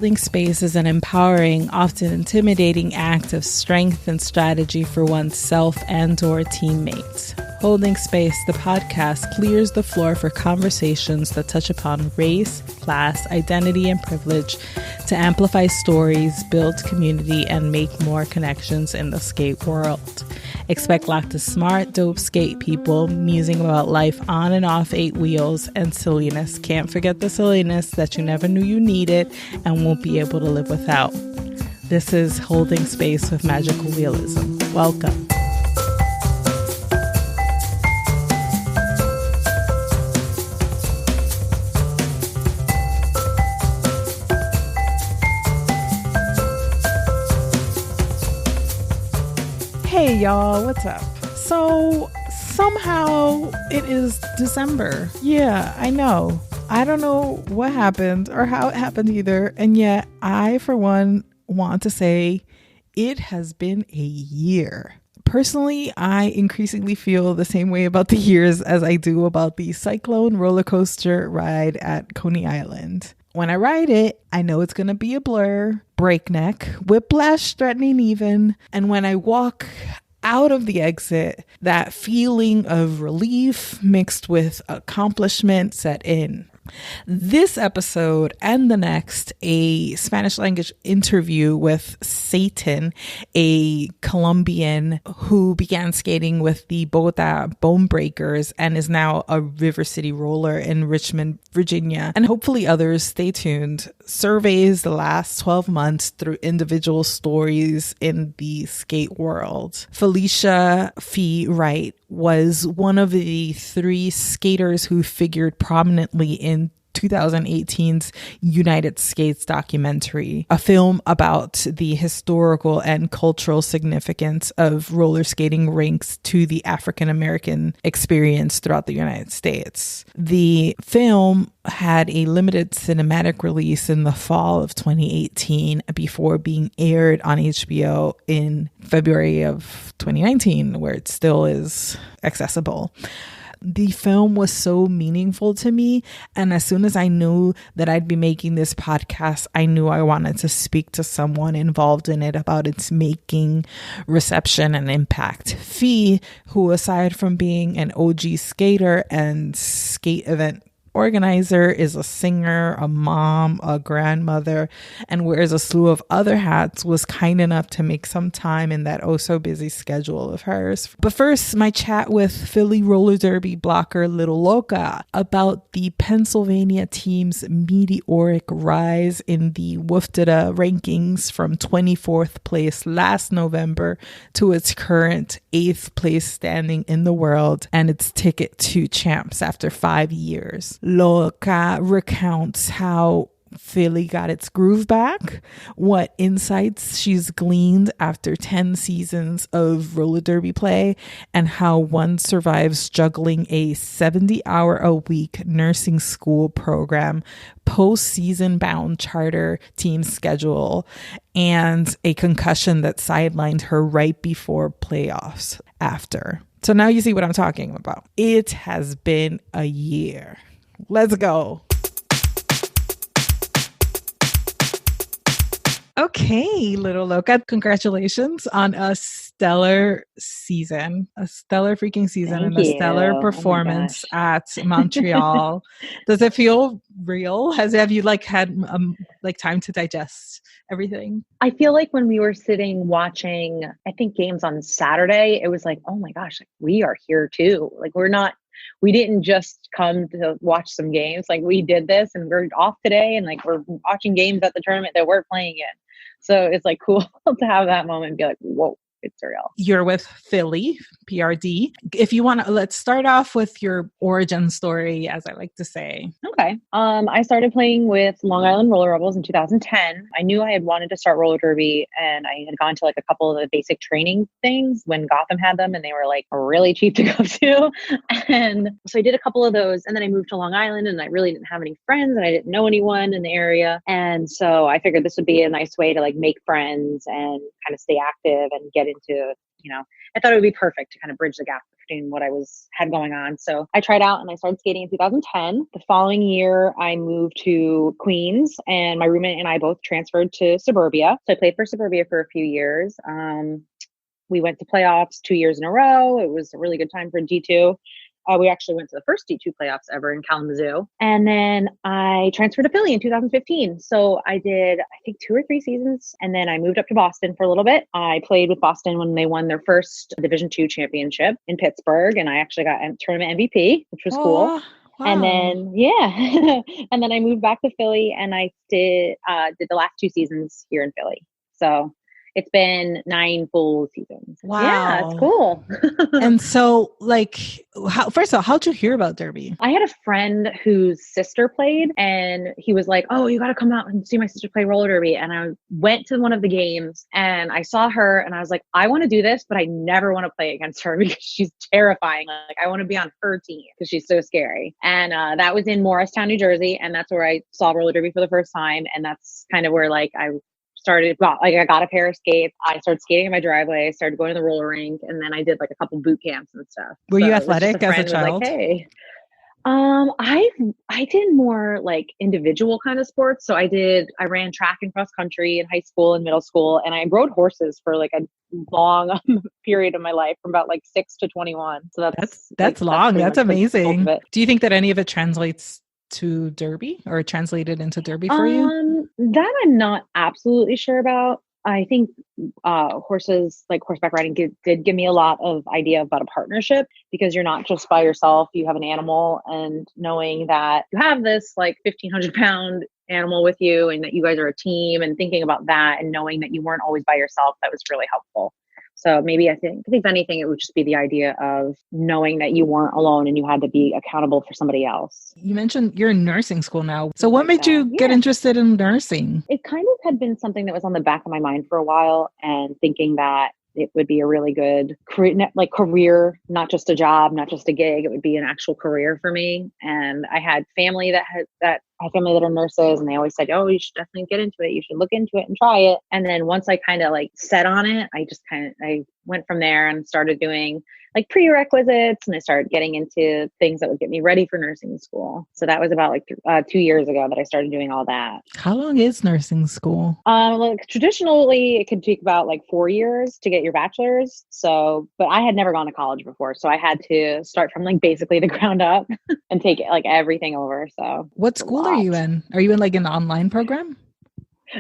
Holding space is an empowering, often intimidating act of strength and strategy for oneself and/or teammates. Holding Space, the podcast, clears the floor for conversations that touch upon race, class, identity, and privilege to amplify stories, build community, and make more connections in the skate world. Expect lots of smart, dope skate people musing about life on and off 8 wheels and silliness. Can't forget the silliness that you never knew you needed and won't be able to live without. This is Holding Space with Magical Realism. Welcome. Hey y'all, what's up? So somehow it is December. Yeah, I know. I don't know what happened or how it happened either. And yet I, for one, want to say it has been a year. Personally, I increasingly feel the same way about the years as I do about the cyclone roller coaster ride at Coney Island. When I ride it, I know it's going to be a blur, breakneck, whiplash threatening even. And when I walk out of the exit, that feeling of relief mixed with accomplishment set in. This episode and the next, a Spanish language interview with Satan, a Colombian who began skating with the Bogota Bone Breakers and is now a River City roller in Richmond, Virginia, and hopefully others. Stay tuned. Surveys the last 12 months through individual stories in the skate world. Phelicia Phe Wright was one of the 3 skaters who figured prominently in 2018's United Skates documentary, a film about the historical and cultural significance of roller skating rinks to the African American experience throughout the United States. The film had a limited cinematic release in the fall of 2018 before being aired on HBO in February of 2019, where it still is accessible. The film was so meaningful to me, and as soon as I knew that I'd be making this podcast, I knew I wanted to speak to someone involved in it about its making, reception, and impact. Phe, who aside from being an OG skater and skate event organizer, is a singer, a mom, a grandmother, and wears a slew of other hats, was kind enough to make some time in that oh so busy schedule of hers. But first, my chat with Philly roller derby blocker Little Loca about the Pennsylvania team's meteoric rise in the WFTDA rankings from 24th place last November to its current 8th place standing in the world and its ticket to champs after 5 years. Loca recounts how Philly got its groove back, what insights she's gleaned after 10 seasons of roller derby play, and how one survives juggling a 70-hour-a-week nursing school program, postseason-bound charter team schedule, and a concussion that sidelined her right before playoffs after. So now you see what I'm talking about. It has been a year. Let's go. Okay, Little Loca, congratulations on a stellar season, a stellar freaking season. Thank and you. A stellar performance at Montreal. Does it feel real? Have you had time to digest everything? I feel like when we were sitting watching, I think games on Saturday, it was like, oh my gosh, we are here too. We didn't just come to watch some games. We did this and we're off today and we're watching games at the tournament that we're playing in. So it's cool to have that moment and be like, whoa, it's real. You're with Philly, PRD. If you want to, let's start off with your origin story, as I like to say. Okay. I started playing with Long Island Roller Rebels in 2010. I knew I had wanted to start roller derby, and I had gone to a couple of the basic training things when Gotham had them, and they were really cheap to go to. And so I did a couple of those, and then I moved to Long Island, and I really didn't have any friends, and I didn't know anyone in the area. And so I figured this would be a nice way to make friends and kind of stay active and get into, I thought it would be perfect to kind of bridge the gap between what had going on. So I tried out and I started skating in 2010. The following year, I moved to Queens, and my roommate and I both transferred to Suburbia. So I played for Suburbia for a few years. We went to playoffs 2 years in a row. It was a really good time for D2. We actually went to the first D2 playoffs ever in Kalamazoo. And then I transferred to Philly in 2015. So I did, I think, 2 or 3 seasons. And then I moved up to Boston for a little bit. I played with Boston when they won their first Division II championship in Pittsburgh. And I actually got tournament MVP, which was cool. Wow. And then, yeah. And then I moved back to Philly and I did the last 2 seasons here in Philly. So it's been 9 full seasons. Wow. Yeah, it's cool. And so, first of all, how'd you hear about Derby? I had a friend whose sister played, and he was like, "Oh, you got to come out and see my sister play roller derby." And I went to one of the games and I saw her and I was like, I want to do this, but I never want to play against her because she's terrifying. Like, I want to be on her team because she's so scary. And that was in Morristown, New Jersey. And that's where I saw roller derby for the first time. And that's kind of where I started, I got a pair of skates. I started skating in my driveway. I started going to the roller rink, and then I did a couple boot camps and stuff. Were you athletic as a child? Hey, I did more individual kind of sports. So I ran track and cross country in high school and middle school, and I rode horses for a long period of my life from about 6 to 21. So that's long. That's amazing. Do you think that any of it translates to Derby or translated into Derby for you? That I'm not absolutely sure about. I think horseback riding did give me a lot of idea about a partnership, because you're not just by yourself, you have an animal, and knowing that you have this 1,500 pound animal with you and that you guys are a team, and thinking about that and knowing that you weren't always by yourself, that was really helpful. So maybe I think if anything, it would just be the idea of knowing that you weren't alone and you had to be accountable for somebody else. You mentioned you're in nursing school now. So what made you get interested in nursing? It kind of had been something that was on the back of my mind for a while, and thinking that it would be a really good career, not just a job, not just a gig. It would be an actual career for me. And I had family that are nurses, and they always said, "Oh, you should definitely get into it. You should look into it and try it." And then once I kind of set on it, I went from there and started doing prerequisites, and I started getting into things that would get me ready for nursing school. So that was about 2 years ago that I started doing all that. How long is nursing school? Traditionally, it could take about 4 years to get your bachelor's. So, but I had never gone to college before, so I had to start from basically the ground up and take everything over. So, what school are you in? Are you in an online program?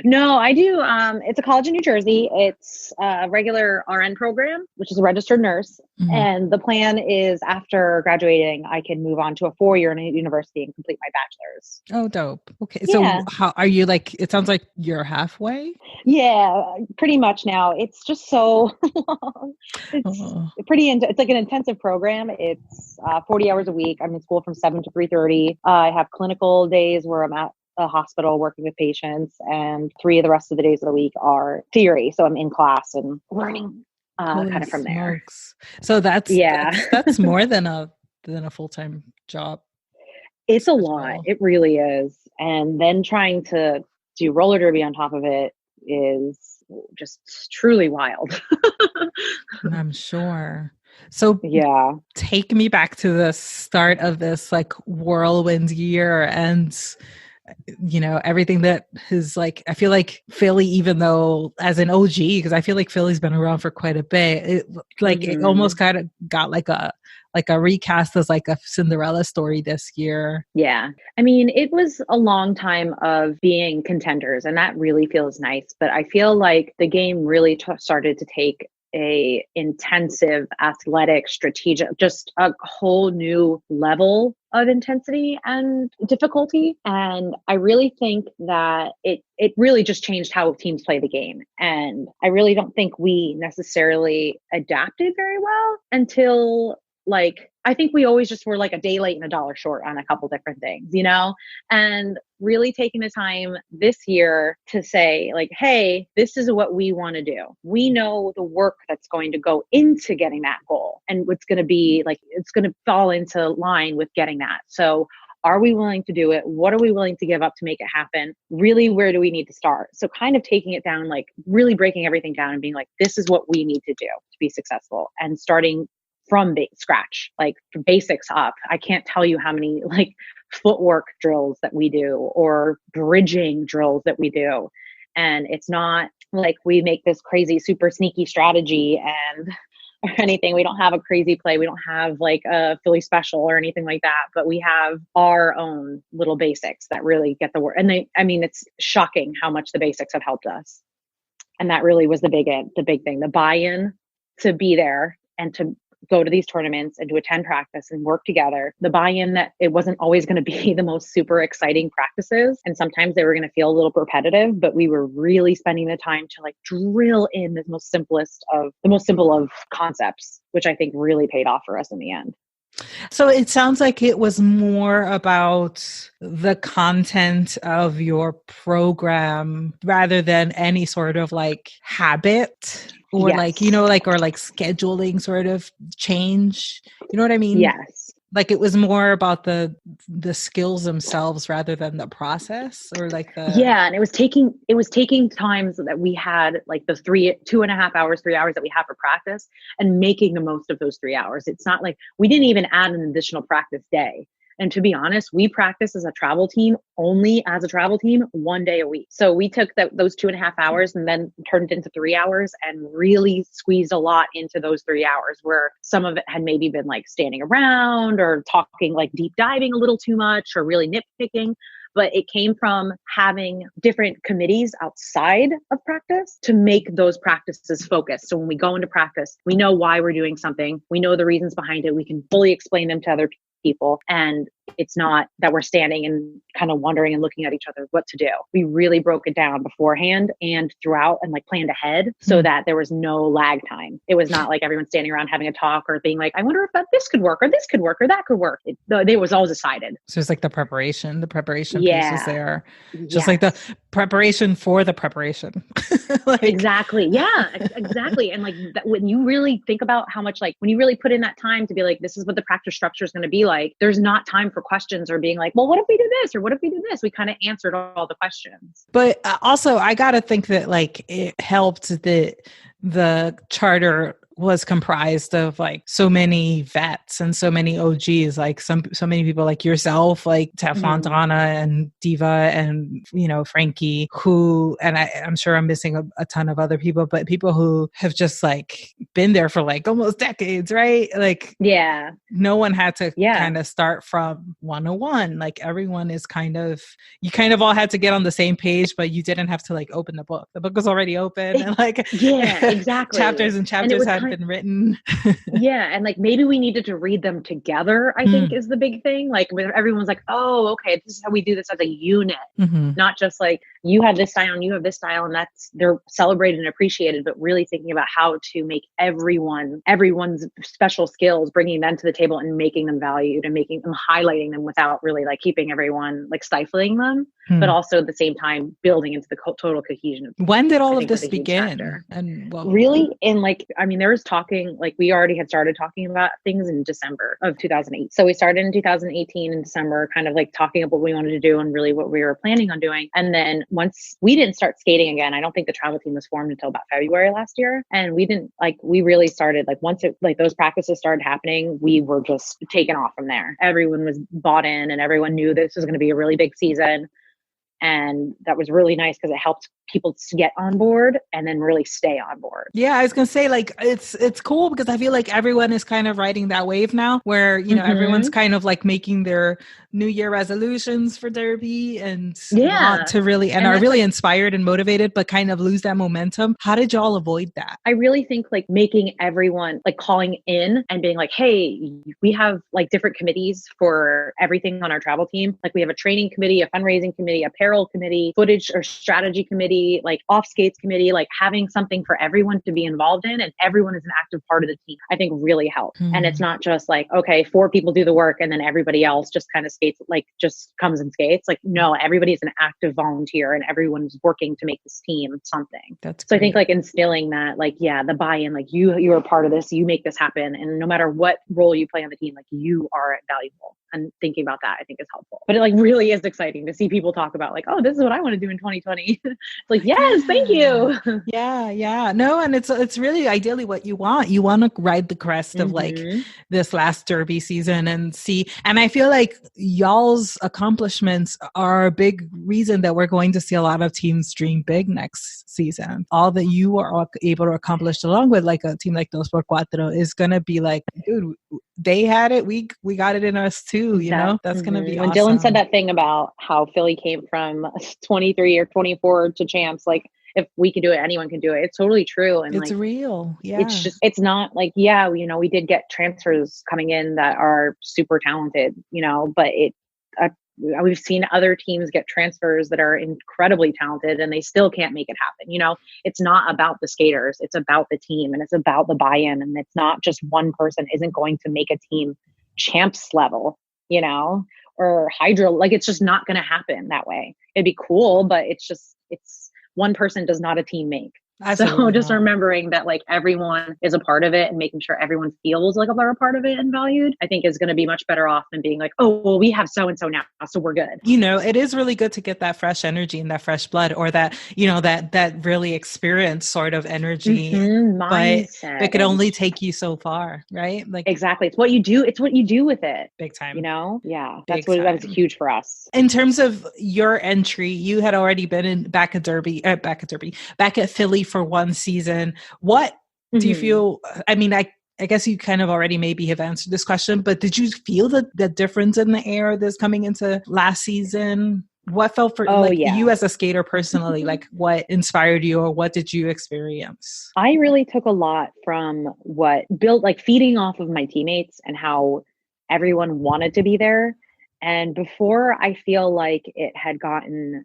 No, I do. It's a college in New Jersey. It's a regular RN program, which is a registered nurse. Mm-hmm. And the plan is after graduating, I can move on to a 4-year university and complete my bachelor's. Oh, dope. Okay. So how are you it sounds like you're halfway? Yeah, pretty much now. It's just so long. It's it's an intensive program. It's 40 hours a week. I'm in school from 7 to 3:30. I have clinical days where I'm at a hospital working with patients, and 3 of the rest of the days of the week are theory. So I'm in class and learning kind of from there. So that's more than a full-time job. It's a lot. It really is. And then trying to do roller derby on top of it is just truly wild. I'm sure. So take me back to the start of this whirlwind year, and everything that is I feel like Philly, even though as an OG, because I feel like Philly's been around for quite a bit, it almost kind of got a recast as a Cinderella story this year. Yeah. I mean, it was a long time of being contenders, and that really feels nice. But I feel like the game really started to take a intensive, athletic, strategic, just a whole new level of intensity and difficulty. And I really think that it really just changed how teams play the game. And I really don't think we necessarily adapted very well until I think we always just were a day late and a dollar short on a couple different things, and really taking the time this year to say hey, this is what we want to do. We know the work that's going to go into getting that goal, and what's going to be it's going to fall into line with getting that. So are we willing to do it? What are we willing to give up to make it happen? Really, where do we need to start? So kind of taking it down, really breaking everything down and being this is what we need to do to be successful, and starting from scratch, like from basics up. I can't tell you how many like footwork drills that we do or bridging drills that we do. And it's not like we make this crazy, super sneaky strategy and or anything. We don't have a crazy play. We don't have like a Philly special or anything like that, but we have our own little basics that really get the work. And it's shocking how much the basics have helped us. And that really was the big thing, the buy-in to be there and to go to these tournaments and to attend practice and work together. The buy-in that it wasn't always going to be the most super exciting practices. And sometimes they were going to feel a little repetitive, but we were really spending the time to like drill in the most simple of concepts, which I think really paid off for us in the end. So it sounds like it was more about the content of your program rather than any sort of like habit or like scheduling sort of change. You know what I mean? Yes. Like it was more about the skills themselves rather than the process or like the... Yeah. And it was taking times that we had like the 2.5 hours, 3 hours that we have for practice and making the most of those 3 hours. It's not like we didn't even add an additional practice day. And to be honest, we practice as a travel team, only as a travel team, 1 day a week. So we took those 2.5 hours and then turned it into 3 hours and really squeezed a lot into those 3 hours where some of it had maybe been like standing around or talking, like deep diving a little too much or really nitpicking. But it came from having different committees outside of practice to make those practices focused. So when we go into practice, we know why we're doing something. We know the reasons behind it. We can fully explain them to other people. And it's not that we're standing and kind of wondering and looking at each other what to do. We really broke it down beforehand and throughout and like planned ahead so that there was no lag time. It was not like everyone standing around having a talk or being like, I wonder if this could work or this could work or that could work. It was all decided. So it's like the preparation piece was there. Just Yes. like the preparation for the preparation. Like, exactly. Yeah, exactly. And like when you really think about how much, like when you really put in that time to be like, this is what the practice structure is going to be like, there's not time for questions or being like, well, what if we do this? Or what if we do this? We kind of answered all the questions. But also I got to think that like it helped that the charter was comprised of like so many vets and so many OGs, like so many people like yourself, like Teflon Donna and Diva and, Frankie, who, and I'm sure I'm missing a ton of other people, but people who have just like been there for like almost decades, right? Like, yeah, no one had to kind of start from 101. Like everyone is you kind of all had to get on the same page, but you didn't have to like open the book. The book was already open and like, yeah, exactly. chapters and chapters had been written. Yeah. And like, maybe we needed to read them together, I think is the big thing. Like when everyone's like, oh, okay, this is how we do this as a unit, not just like you have this style and you have this style and they're celebrated and appreciated, but really thinking about how to make everyone's special skills, bringing them to the table and making them valued and highlighting them without really like keeping everyone like stifling them, but also at the same time building into the total cohesion. When did all of this begin? And really in like, there was talking, like we already had started talking about things in December of 2008. So we started in 2018 in December, kind of like talking about what we wanted to do and really what we were planning on doing. And then once we didn't start skating again, I don't think the travel team was formed until about February last year. And we really started like once those practices started happening, we were just taken off from there. Everyone was bought in and everyone knew this was going to be a really big season. And that was really nice because it helped people to get on board and then really stay on board. Yeah, I was going to say like, it's cool because I feel like everyone is kind of riding that wave now where, everyone's kind of like making their New Year resolutions for Derby and want to really, and are really inspired and motivated, but kind of lose that momentum. How did y'all avoid that? I really think like making everyone like calling in and being like, hey, we have like different committees for everything on our travel team. Like we have a training committee, a fundraising committee, a apparel committee, footage or strategy committee, like off skates committee, like having something for everyone to be involved in and everyone is an active part of the team, I think really helps. And it's not just like, okay, 4 people do the work and then everybody else just kind of skates, like just comes and skates. Like, no, everybody's an active volunteer and everyone's working to make this team something. That's so great. I think like instilling that, like, yeah, the buy-in, like you are part of this, you make this happen. And no matter what role you play on the team, like you are valuable. And thinking about that, I think is helpful. But it like really is exciting to see people talk about like, oh, this is what I want to do in 2020. It's like, yes, thank you. Yeah, yeah. No, and it's really ideally what you want. You want to ride the crest of like this last Derby season and see. And I feel like y'all's accomplishments are a big reason that we're going to see a lot of teams dream big next season. All that you are able to accomplish along with like a team like Dos por Cuatro is going to be like, dude, they had it. We got it in us too. You know, that's going to be when awesome. Dylan said that thing about how Philly came from 23 or 24 to champs, like, if we can do it, anyone can do it. It's totally true. And it's like, real. Yeah. It's not like, yeah, you know, we did get transfers coming in that are super talented, you know, but we've seen other teams get transfers that are incredibly talented and they still can't make it happen. You know, it's not about the skaters, it's about the team and it's about the buy-in. And it's not just one person isn't going to make a team champs level, you know, or hydro. Like, it's just not going to happen that way. It'd be cool, but it's one person does not a team make. Absolutely so just not. remembering that like everyone is a part of it and making sure everyone feels like they're a part of it and valued, I think is going to be much better off than being like, oh, well, we have so-and-so now, so we're good. You know, it is really good to get that fresh energy and that fresh blood, or that, you know, that really experienced sort of energy, but it could only take you so far, right? Like, exactly. It's what you do. It's what you do with it. Big time. You know? Yeah. That was huge for us. In terms of your entry, you had already been back at Philly for one season. What do you feel? I mean, I guess you kind of already maybe have answered this question, but did you feel the difference in the air that's coming into last season? What felt for you as a skater personally? Like, what inspired you, or what did you experience? I really took a lot from what built, like, feeding off of my teammates and how everyone wanted to be there. And before, I feel like it had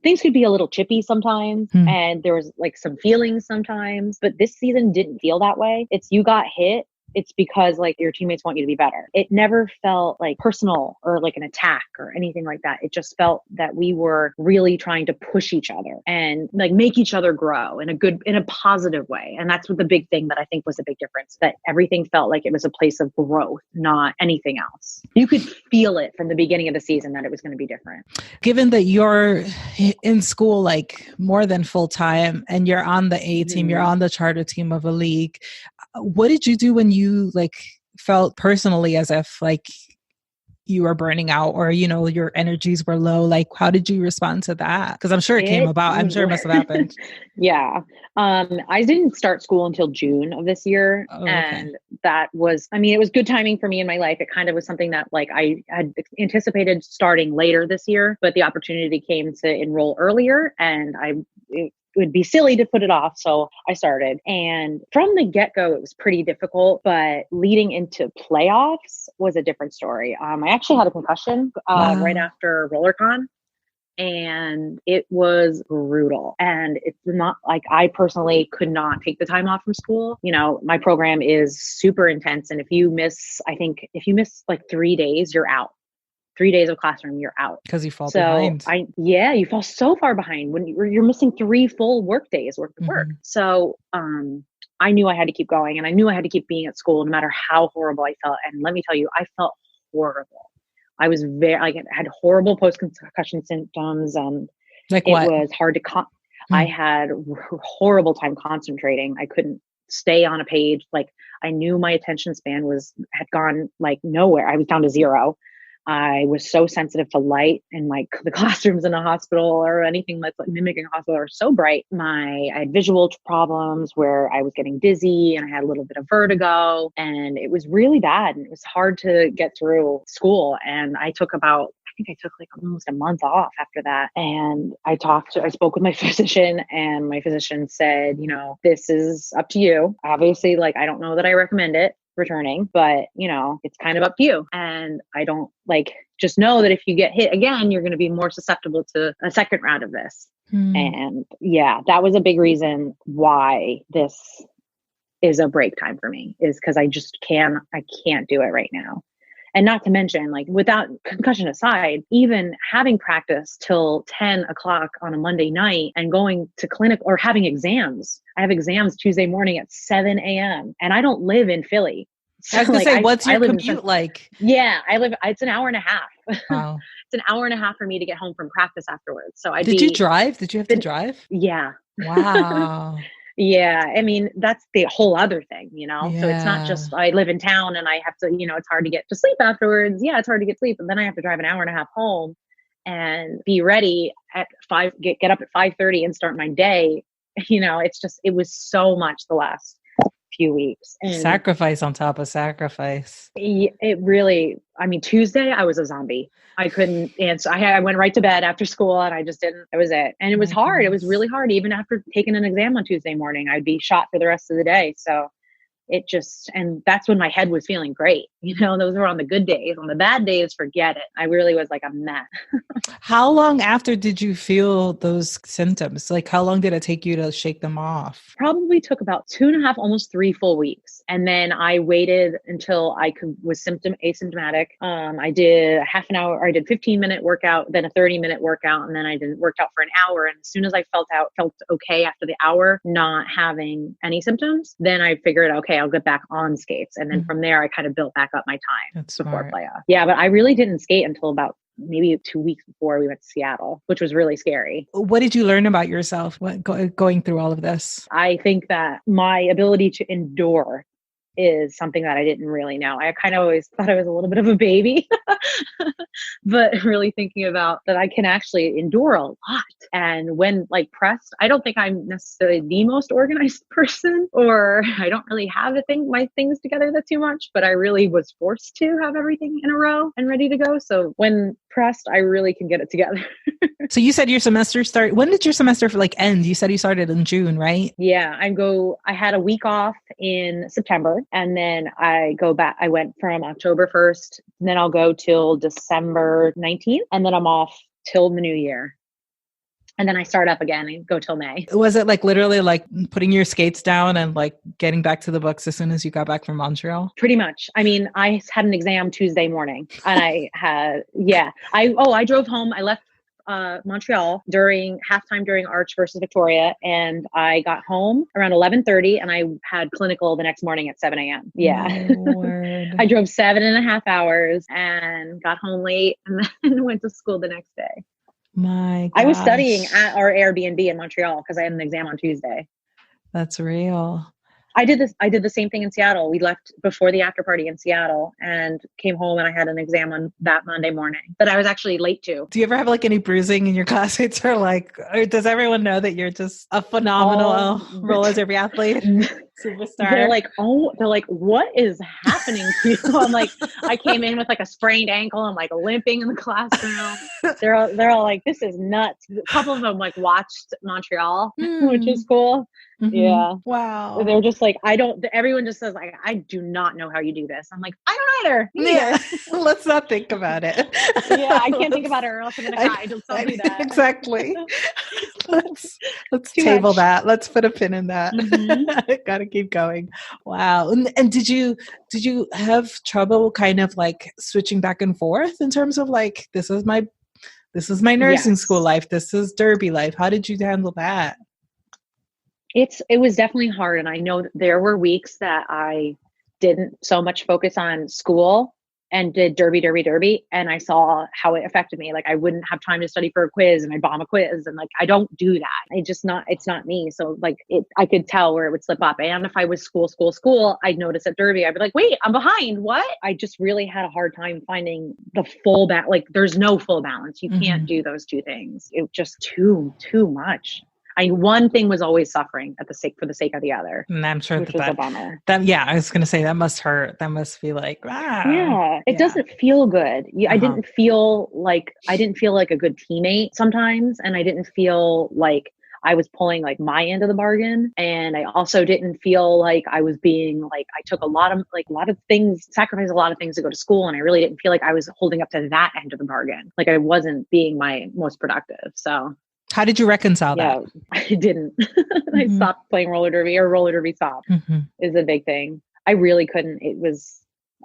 things could be a little chippy sometimes, and there was like some feelings sometimes, but this season didn't feel that way. It's you got hit. It's because like your teammates want you to be better. It never felt like personal or like an attack or anything like that. It just felt that we were really trying to push each other and like make each other grow in a positive way. And that's what the big thing that I think was a big difference, that everything felt like it was a place of growth, not anything else. You could feel it from the beginning of the season that it was going to be different. Given that you're in school like more than full time and you're on the A team, you're on the charter team of a league, what did you do when you like felt personally as if like you were burning out, or, you know, your energies were low? Like, how did you respond to that? Because I'm sure it came about. I'm sure it must have happened. Yeah. I didn't start school until June of this year. And that was, I mean, it was good timing for me in my life. It kind of was something that like I had anticipated starting later this year, but the opportunity came to enroll earlier, and it would be silly to put it off. So I started, and from the get-go, it was pretty difficult, but leading into playoffs was a different story. I actually had a concussion right after RollerCon, and it was brutal. And it's not like, I personally could not take the time off from school. You know, my program is super intense. And if you miss like 3 days, you're out. 3 days of classroom, you're out. Because you fall behind. You fall so far behind when you're missing 3 full work days worth of work. So I knew I had to keep going, and I knew I had to keep being at school no matter how horrible I felt. And let me tell you, I felt horrible. I was had horrible post-concussion symptoms, and like what? It was hard to I had horrible time concentrating. I couldn't stay on a page. Like, I knew my attention span had gone like nowhere. I was down to 0. I was so sensitive to light, and like the classrooms in a hospital or anything that's like mimicking a hospital are so bright. I had visual problems where I was getting dizzy, and I had a little bit of vertigo, and it was really bad. And it was hard to get through school. And I took like almost a month off after that. And I spoke with my physician, and my physician said, you know, this is up to you. Obviously, like, I don't know that I recommend it returning, but you know, it's kind of up to you. And I don't just know that if you get hit again, you're going to be more susceptible to a second round of this. And yeah, that was a big reason why this is a break time for me, is because I can't do it right now. And not to mention, like, without concussion aside, even having practice till 10 o'clock on a Monday night and going to clinic or having exams. I have exams Tuesday morning at 7 a.m. and I don't live in Philly. So, I was going to say, what's your commute like? Yeah, it's an hour and a half. Wow. It's an hour and a half for me to get home from practice afterwards. So Did you drive? Did you have to drive? Yeah. Wow. Yeah. I mean, that's the whole other thing, you know? So it's not Yeah. just I live in town and I have to, it's hard to get to sleep afterwards. Yeah, it's hard to get sleep. And then I have to drive an hour and a half home and be ready at get up at 5:30 and start my day. It was so much the last few weeks. And Sacrifice on top of sacrifice. it really, I mean, Tuesday, I was a zombie. I couldn't answer. I went right to bed after school and I just didn't, that was it. And it was My hard. It was goodness. really hard. Even after taking an exam on Tuesday morning, I'd be shot for the rest of the day. So and that's when my head was feeling great. Those were on the good days. On the bad days, forget it. I really was like a mess. How long after did you feel those symptoms? Like, how long did it take you to shake them off? Probably took about 2.5, almost 3 full weeks. And then I waited until was asymptomatic. I did a half an hour, or I did 15-minute workout, then a 30-minute workout. And then I worked out for an hour. And as soon as I felt okay after the hour, not having any symptoms, then I figured, okay, I'll get back on skates. And then from there, I kind of built back up my time before playoff. Yeah, but I really didn't skate until about maybe 2 weeks before we went to Seattle, which was really scary. What did you learn about yourself going through all of this? I think that my ability to endure is something that I didn't really know. I kind of always thought I was a little bit of a baby, but really thinking about that I can actually endure a lot. And when pressed, I don't think I'm necessarily the most organized person, or I don't really have my things together that too much, but I really was forced to have everything in a row and ready to go. So when pressed, I really can get it together. So you said your semester started. When did your semester end? You said you started in June, right? Yeah, I had a week off in September and then I go back. I went from October 1st, and then I'll go till December 19th. And then I'm off till the new year. And then I start up again and go till May. Was it literally putting your skates down and getting back to the books as soon as you got back from Montreal? Pretty much. I mean, I had an exam Tuesday morning and I drove home. I left Montreal during halftime during Arch versus Victoria. And I got home around 11:30 and I had clinical the next morning at 7 a.m. Yeah. I drove 7.5 hours and got home late and then went to school the next day. My gosh. I was studying at our Airbnb in Montreal because I had an exam on Tuesday. That's real. I did the same thing in Seattle. We left before the after party in Seattle and came home and I had an exam on that Monday morning that I was actually late to. Do you ever have any bruising in your classmates or does everyone know that you're just a phenomenal roller derby athlete? Superstar. They're like, what is happening to you? I'm like, I came in with a sprained ankle. I'm limping in the classroom. They're all like, this is nuts. A couple of them watched Montreal, which is cool. Mm-hmm. Yeah. Wow. They're just everyone just says I do not know how you do this. I'm like, I don't either. Yeah. Let's not think about it. Yeah. I can't think about it or else I'm going to cry. Don't do that. Exactly. Let's table that. Let's put a pin in that. Mm-hmm. Gotta keep going. Wow. And did you have trouble kind of switching back and forth in terms of this is my nursing school life. This is derby life. How did you handle that? It was definitely hard. And I know that there were weeks that I didn't so much focus on school and did derby. And I saw how it affected me. I wouldn't have time to study for a quiz and I'd bomb a quiz. And I don't do that. It's not me. So I could tell where it would slip up. And if I was school, I'd notice at derby, I'd be like, wait, I'm behind. What? I just really had a hard time finding the full there's no full balance. You can't do those two things. It was just too much. One thing was always suffering for the sake of the other. And I'm sure which was a bummer. I was going to say that must hurt. That must be it doesn't feel good. I didn't feel like a good teammate sometimes. And I didn't feel like I was pulling my end of the bargain. And I also didn't feel like I was being I took a lot of things, sacrificed a lot of things to go to school. And I really didn't feel like I was holding up to that end of the bargain. I wasn't being my most productive. So how did you reconcile that? I didn't. I stopped playing roller derby, or roller derby stopped is a big thing. I really couldn't.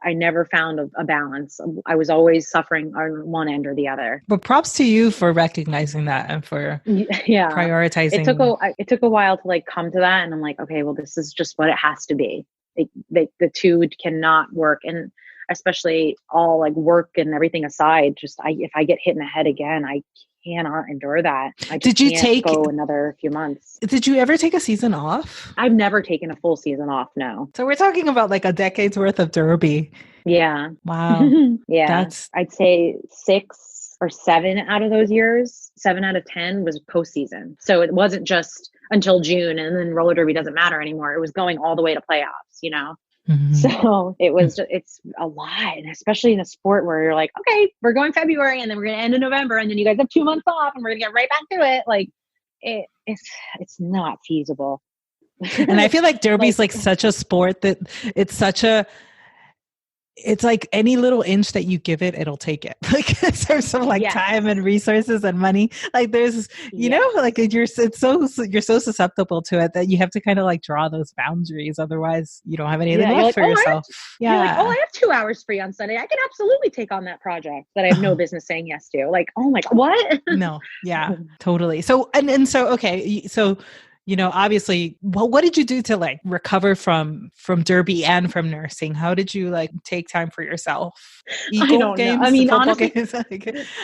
I never found a balance. I was always suffering on one end or the other. But props to you for recognizing that and for prioritizing. It took a while to come to that. And I'm like, okay, well, this is just what it has to be. The two cannot work. And especially all work and everything aside, if I get hit in the head again, I cannot endure that. I just Did you can't go another few months. Did you ever take a season off? I've never taken a full season off, no. So we're talking about like a decade's worth of derby. Yeah. Wow. Yeah. I'd say 6 or 7 out of those years, 7 out of 10 was postseason. So it wasn't just until June and then roller derby doesn't matter anymore. It was going all the way to playoffs, you know? Mm-hmm. So it's a lot, and especially in a sport where you're like, okay, we're going February and then we're going to end in November and then you guys have 2 months off and we're going to get right back to it. Like it's not feasible. And I feel like derby's like such a sport that it's like any little inch that you give it, it'll take it. Like in terms of like time and resources and money. Like there's, you know, like you're so susceptible to it that you have to kind of like draw those boundaries. Otherwise, you don't have anything left for yourself. You're like, I have 2 hours free on Sunday. I can absolutely take on that project that I have no business saying yes to. Like, oh my God, what? No, yeah, totally. So so okay, so. You know, obviously, well, what did you do to like recover from derby and from nursing? How did you like take time for yourself? I don't know. I mean, honestly,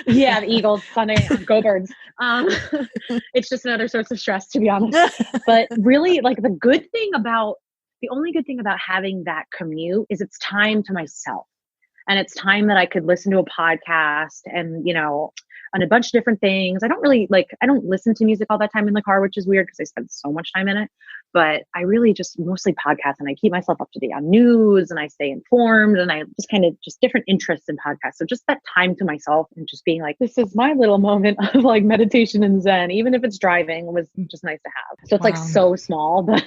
yeah, the Eagles, Sunday, go Birds. It's just another source of stress, to be honest. But really, like the only good thing about having that commute is it's time to myself. And it's time that I could listen to a podcast and, you know, on a bunch of different things. I don't listen to music all that time in the car, which is weird because I spend so much time in it. But I really just mostly podcast and I keep myself up to date on news and I stay informed and I just kind of just different interests in podcasts. So just that time to myself and just being like, this is my little moment of like meditation and Zen, even if it's driving, was just nice to have. So it's like so small, but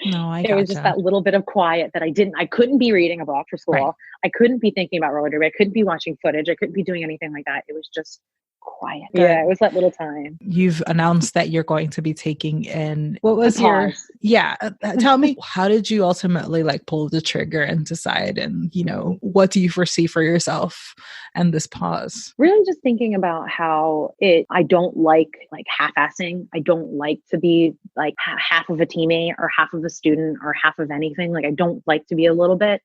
no, it was just that little bit of quiet that I couldn't be reading a book for school. Right. I couldn't be thinking about roller derby. I couldn't be watching footage. I couldn't be doing anything like that. It was just quiet. Good. Yeah, it was that little time. You've announced that you're going to be taking in, what was tell me, how did you ultimately like pull the trigger and decide, and you know, what do you foresee for yourself and this pause? Really just thinking about how I don't like half-assing. I don't like to be like half of a teammate or half of a student or half of anything. Like I don't like to be a little bit.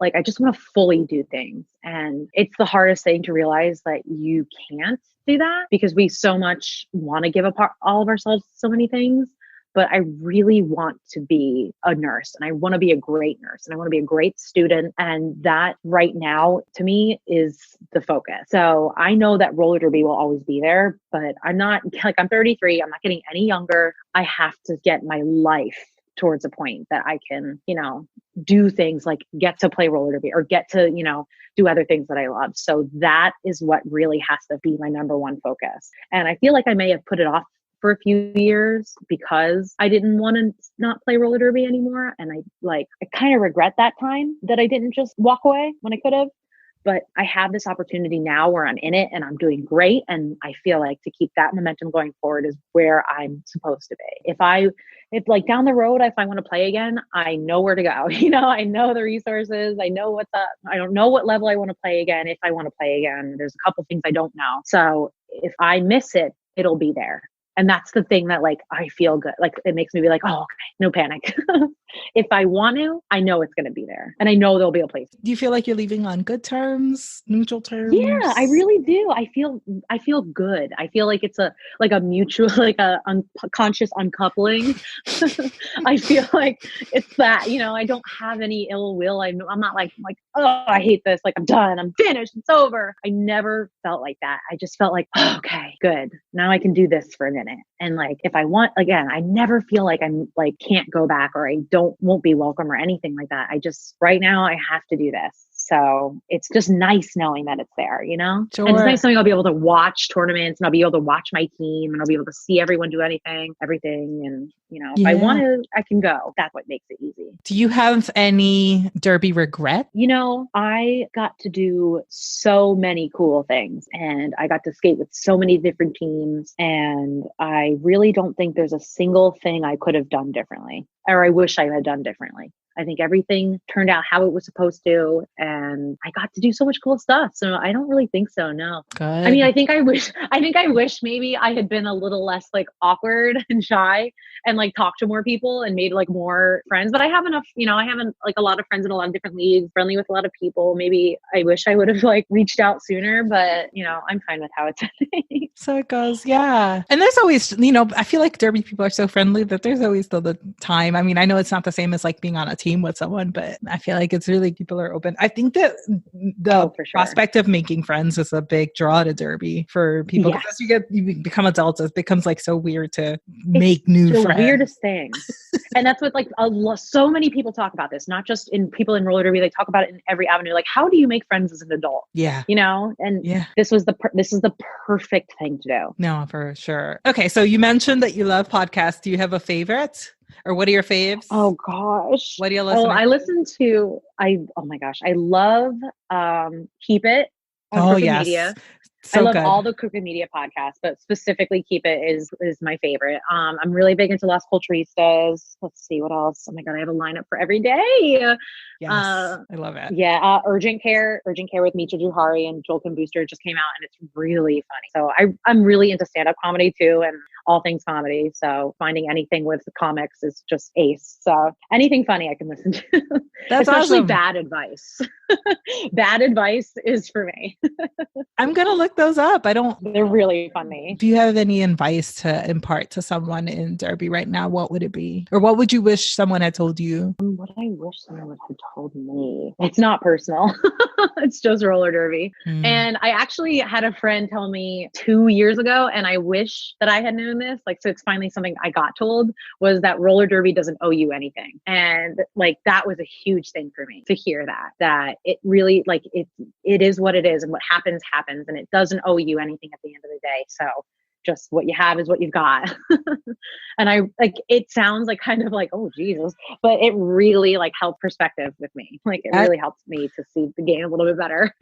Like, I just want to fully do things. And it's the hardest thing to realize that you can't do that because we so much want to give apart all of ourselves to so many things. But I really want to be a nurse and I want to be a great nurse and I want to be a great student. And that right now to me is the focus. So I know that roller derby will always be there, but I'm 33. I'm not getting any younger. I have to get my life towards a point that I can, you know, do things like get to play roller derby or get to, you know, do other things that I love. So that is what really has to be my number one focus. And I feel like I may have put it off for a few years because I didn't want to not play roller derby anymore. And I kind of regret that time that I didn't just walk away when I could have. But I have this opportunity now where I'm in it and I'm doing great. And I feel like to keep that momentum going forward is where I'm supposed to be. If like down the road, if I want to play again, I know where to go. You know, I know the resources. I know what's up. I don't know what level I want to play again. If I want to play again, there's a couple things I don't know. So if I miss it, it'll be there. And that's the thing that like, I feel good. Like it makes me be like, oh, okay, no panic. If I want to, I know it's going to be there and I know there'll be a place. Do you feel like you're leaving on good terms, neutral terms? Yeah, I really do. I feel good. I feel like it's a mutual, like a unconscious uncoupling. I feel like it's that, you know, I don't have any ill will. I'm not like, oh, I hate this. Like I'm done. I'm finished. It's over. I never felt like that. I just felt like, oh, okay, good. Now I can do this for a minute. And like, if I want, again, I never feel like I'm like, can't go back or I won't be welcome or anything like that. I just, right now I have to do this. So it's just nice knowing that it's there, you know? Sure. And it's nice knowing I'll be able to watch tournaments and I'll be able to watch my team and I'll be able to see everyone do everything. And, you know, if I want to, I can go. That's what makes it easy. Do you have any derby regret? You know, I got to do so many cool things and I got to skate with so many different teams. And I really don't think there's a single thing I could have done differently or I wish I had done differently. I think everything turned out how it was supposed to. And I got to do so much cool stuff. So I don't really think so. No. Good. I mean, I think I wish maybe I had been a little less like awkward and shy and like talked to more people and made like more friends. But I have enough, I haven't like a lot of friends in a lot of different leagues, friendly with a lot of people. Maybe I wish I would have like reached out sooner, but I'm fine with how it's ending. So it goes. Yeah. And there's always, I feel like Derby people are so friendly that there's always still the time. I mean, I know it's not the same as like being on a team with someone, but I feel like it's really, people are open. I think that the for sure. prospect of making friends is a big draw to Derby for people. Because as you become adults, it becomes like so weird to make new friends. The weirdest thing. And that's what like so many people talk about this, not just in people in roller derby. They talk about it in every avenue. Like, how do you make friends as an adult? Yeah. And this is the perfect thing to do. No, for sure. Okay. So you mentioned that you love podcasts. Do you have a favorite? Or what are your faves? Oh gosh. What do you listen to? I listen to, oh my gosh. I love Keep It on Crooked Media. So I love all the Crooked Media podcasts, but specifically Keep It is my favorite. I'm really big into Las Culturistas. Let's see what else. Oh my God, I have a lineup for every day. Yes, I love it. Yeah, Urgent Care with Mitra Juhari and Joel Kim Booster just came out, and it's really funny. So I'm really into stand-up comedy too, and all things comedy. So finding anything with comics is just ace. So anything funny I can listen to. That's especially awesome. Bad advice. Bad advice is for me. I'm gonna look those up. They're really funny. Do you have any advice to impart to someone in Derby right now? What would it be? Or what would you wish someone had told you? What I wish someone had told me. It's not personal. It's just roller derby. And I actually had a friend tell me 2 years ago, and I wish that I had known this. Like, so it's finally something I got told, was that roller derby doesn't owe you anything. And like, that was a huge thing for me to hear that it really, like, it is what it is, and what happens, and it doesn't owe you anything at the end of the day. So just what you have is what you've got. And I like, it sounds like kind of like, oh Jesus, but it really like helped perspective with me. Like it really helped me to see the game a little bit better.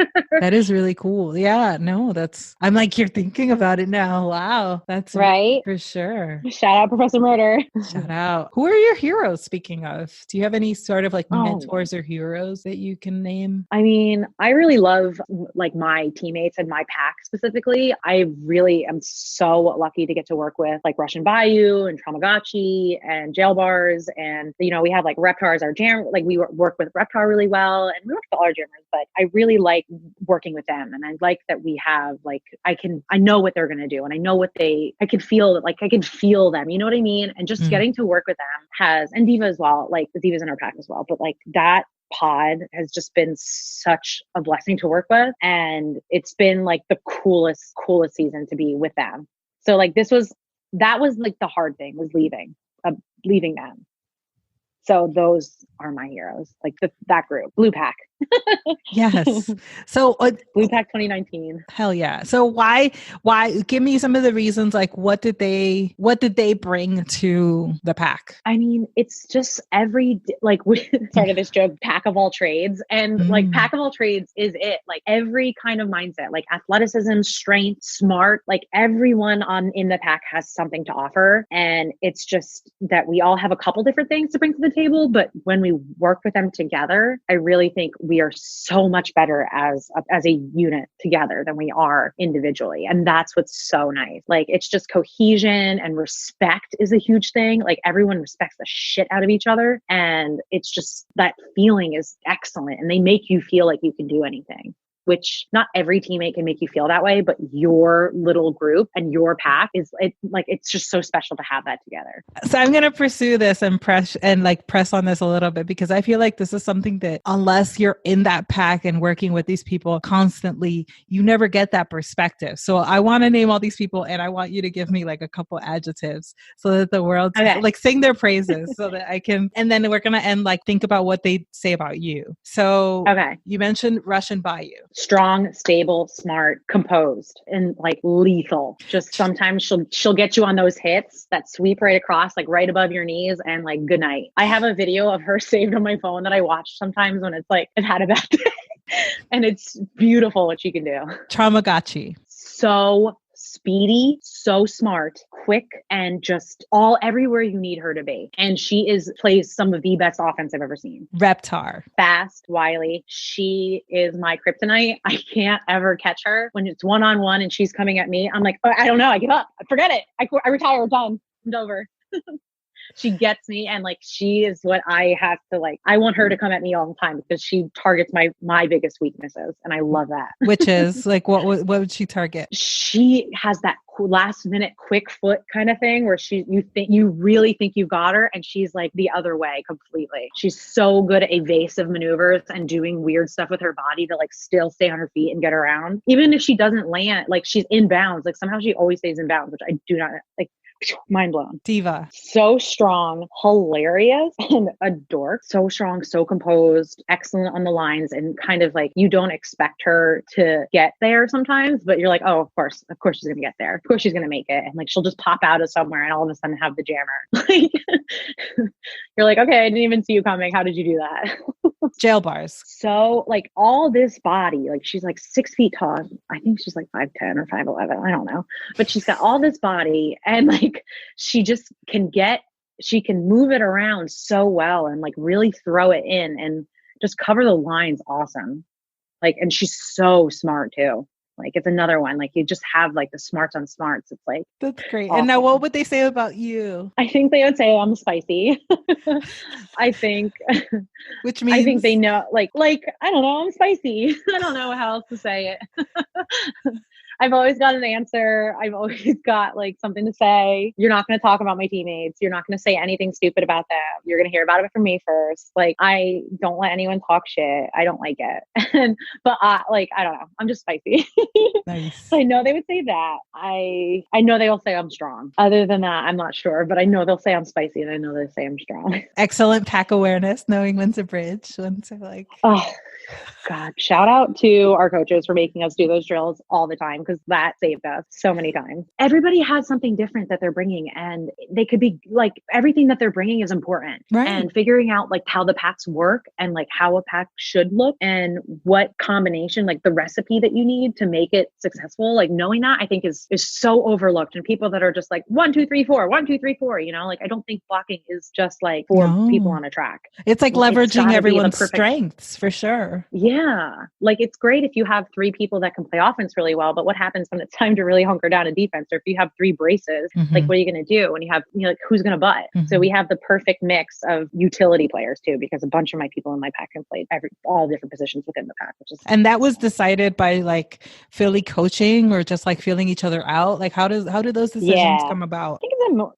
That is really cool. Yeah, no, I'm like, you're thinking about it now. Wow. That's right. For sure. Shout out Professor Murder. Shout out. Who are your heroes, speaking of? Do you have any sort of like mentors or heroes that you can name? I mean, I really love like my teammates and my pack specifically. I really am so lucky to get to work with like Russian Bayou and Tamagotchi and Jail Bars. And, we have like Reptar as our jam. Like we work with Reptar really well, and we work with all our jammers, but I really like working with them. And I like that we have like, I know what they're going to do, and I know I can feel them, you know what I mean? And just getting to work with them and Diva as well, like the Diva's in our pack as well. But like that pod has just been such a blessing to work with. And it's been like the coolest season to be with them. So like that was like the hard thing, was leaving them. So those are my heroes, like that group, Blue Pack. Yes. So Blue Pack 2019. Hell yeah. So why give me some of the reasons, like what did they bring to the pack? I mean, it's just like we started this joke, pack of all trades, and like pack of all trades is it, like every kind of mindset, like athleticism, strength, smart, like everyone in the pack has something to offer. And it's just that we all have a couple different things to bring to the table, but when we work with them together, I really think we are so much better as a unit together than we are individually. And that's what's so nice. Like, it's just cohesion and respect is a huge thing. Like everyone respects the shit out of each other. And it's just, that feeling is excellent. And they make you feel like you can do anything, which not every teammate can make you feel that way, but your little group and your pack it's just so special to have that together. So I'm going to pursue this and press on this a little bit, because I feel like this is something that unless you're in that pack and working with these people constantly, you never get that perspective. So I want to name all these people, and I want you to give me like a couple adjectives so that the world like sing their praises so that I can, and then we're going to end like think about what they say about you. So you mentioned Russian Bayou. Strong, stable, smart, composed, and like lethal. Just sometimes she'll get you on those hits that sweep right across, like right above your knees, and like good night. I have a video of her saved on my phone that I watch sometimes when it's like I've had a bad day. And it's beautiful what she can do. Tamagotchi. speedy, so smart, quick, and just everywhere you need her to be. And she plays some of the best offense I've ever seen. Reptar. Fast, wily. She is my kryptonite. I can't ever catch her when it's one-on-one and she's coming at me. I'm like, oh, I don't know. I give up. Forget it. I retire. I'm done. I'm over. She gets me, and like, she is what I have to like. I want her to come at me all the time because she targets my biggest weaknesses, and I love that. Which is like, what would she target? She has that last minute quick foot kind of thing where you really think you've got her, and she's like the other way completely. She's so good at evasive maneuvers and doing weird stuff with her body to like still stay on her feet and get around. Even if she doesn't land, like she's in bounds, like somehow she always stays in bounds, which I do not like. Mind blown. Diva. So strong, hilarious, and a dork. So strong, so composed, excellent on the lines, and kind of like you don't expect her to get there sometimes, but you're like, oh, of course she's gonna get there. Of course she's gonna make it. And like she'll just pop out of somewhere and all of a sudden have the jammer. Like you're like, okay, I didn't even see you coming. How did you do that? Jail bars. So like all this body, like she's like 6 feet tall. I think she's like 5'10" or 5'11". I don't know. But she's got all this body, and like she just she can move it around so well and like really throw it in and just cover the lines awesome. Like, and she's so smart too. Like it's another one. Like you just have like the smarts on smarts. It's like, that's great. awesome. And now what would they say about you? I think they would say I'm spicy. I think, which means I think they know, like, I don't know, I'm spicy. I don't know how else to say it. I've always got an answer. I've always got like something to say. You're not going to talk about my teammates. You're not going to say anything stupid about them. You're going to hear about it from me first. Like I don't let anyone talk shit. I don't like it. But I don't know. I'm just spicy. Nice. So I know they would say that. I know they will say I'm strong. Other than that, I'm not sure, but I know they'll say I'm spicy, and I know they'll say I'm strong. Excellent pack awareness, knowing when to bridge, when to like. Oh. God, shout out to our coaches for making us do those drills all the time, because that saved us so many times. Everybody has something different that they're bringing, and they could be like, everything that they're bringing is important. Right. And figuring out like how the packs work and like how a pack should look and what combination, like the recipe that you need to make it successful. Like knowing that, I think is so overlooked. And people that are just like 1, 2, 3, 4, 1, 2, 3, 4, you know, like I don't think blocking is just like for people on a track. It's like leveraging everyone's strengths for sure. Yeah. Like it's great if you have 3 people that can play offense really well, but what happens when it's time to really hunker down in defense? Or if you have 3 braces, like what are you going to do when you have, like who's going to butt? So we have the perfect mix of utility players too, because a bunch of my people in my pack can play all different positions within the pack, which is and that was decided by like Philly coaching or just like feeling each other out. Like how do those decisions come about? I think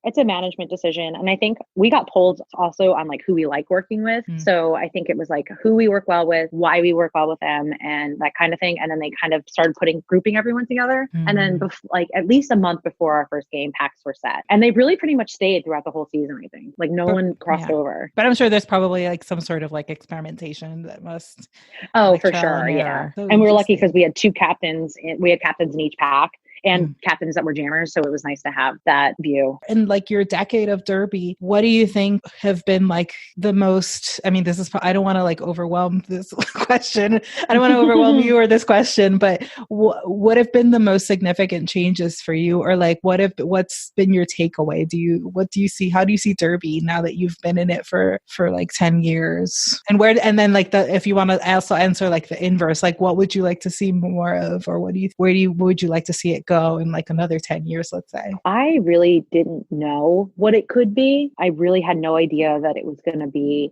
it's a management decision. And I think we got pulled also on like who we like working with. So I think it was like who we work well with, why we work well with them, and that kind of thing. And then they kind of started grouping everyone together. And then like at least a month before our first game, packs were set. And they really pretty much stayed throughout the whole season, I think. Like no one crossed over. But I'm sure there's probably like some sort of like experimentation that must. Oh, like, for sure. Yeah. So and we were lucky because we had 2 captains. We had captains in each pack. And captains that were jammers. So it was nice to have that view. In like your decade of Derby, what do you think have been like the most, I mean, this is, I don't want to like overwhelm this question. I don't want to overwhelm you or this question, but what have been the most significant changes for you? Or like, what's been your takeaway? What do you see? How do you see Derby now that you've been in it for like 10 years? And then like if you want to also answer like the inverse, like what would you like to see more of? Or would you like to see it go in like another 10 years, let's say? I really didn't know what it could be. I really had no idea that it was going to be,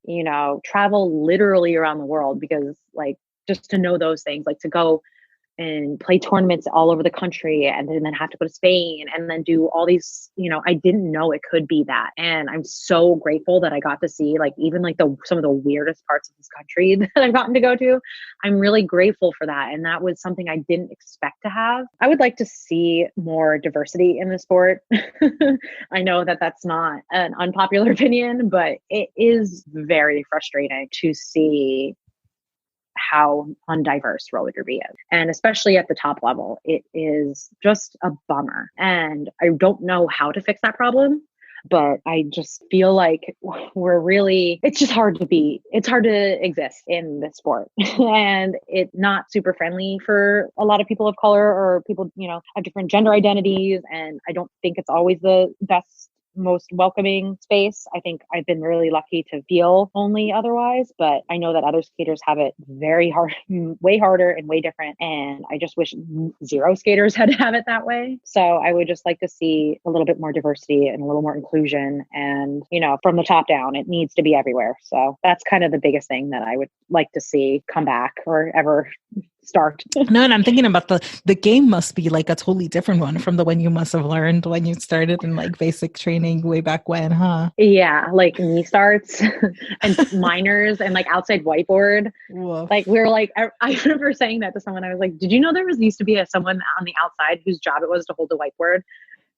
travel literally around the world, because like just to know those things, like to go and play tournaments all over the country and then have to go to Spain and then do all these, I didn't know it could be that. And I'm so grateful that I got to see like even like some of the weirdest parts of this country that I've gotten to go to. I'm really grateful for that. And that was something I didn't expect to have. I would like to see more diversity in the sport. I know that that's not an unpopular opinion, but it is very frustrating to see how undiverse roller derby is. And especially at the top level, it is just a bummer. And I don't know how to fix that problem, but I just feel like it's just it's hard to exist in this sport and it's not super friendly for a lot of people of color or people, have different gender identities. And I don't think it's always the best, most welcoming space. I think I've been really lucky to feel only otherwise, but I know that other skaters have it very hard, way harder and way different. And I just wish zero skaters had to have it that way. So I would just like to see a little bit more diversity and a little more inclusion. And, from the top down, it needs to be everywhere. So that's kind of the biggest thing that I would like to see come back or ever start. No, and I'm thinking about the game must be like a totally different one from the one you must have learned when you started in like basic training way back when, huh? Yeah, like knee starts and minors and like outside whiteboard. Woof. Like we were like, I remember saying that to someone. I was like, did you know used to be someone on the outside whose job it was to hold the whiteboard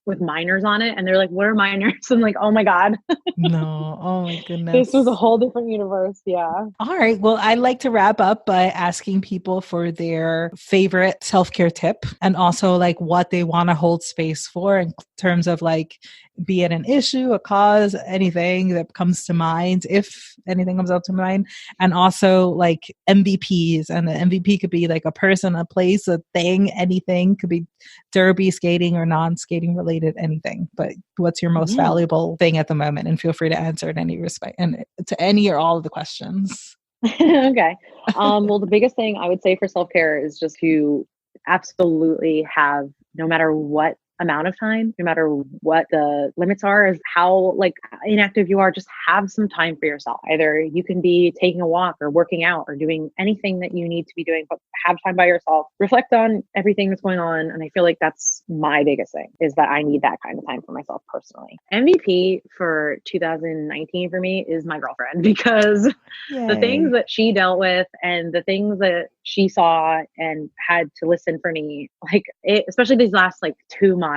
with minors on it? And they're like, what are minors? I'm like, oh my God. No. Oh my goodness. This was a whole different universe. Yeah. All right. Well, I like to wrap up by asking people for their favorite self-care tip and also like what they want to hold space for in terms of like, be it an issue, a cause, anything that comes to mind, if anything comes up to mind, and also like MVPs. And the MVP could be like a person, a place, a thing, anything. Could be derby, skating, or non-skating related, anything. But what's your most valuable thing at the moment? And feel free to answer in any respect and to any or all of the questions. Okay. Well, the biggest thing I would say for self-care is just to absolutely have, no matter what amount of time, no matter what the limits are, is how like inactive you are, just have some time for yourself. Either you can be taking a walk or working out or doing anything that you need to be doing, but have time by yourself, reflect on everything that's going on. And I feel like that's my biggest thing, is that I need that kind of time for myself personally. MVP for 2019 for me is my girlfriend, because the things that she dealt with and the things that she saw and had to listen for me, like especially these last like 2 months,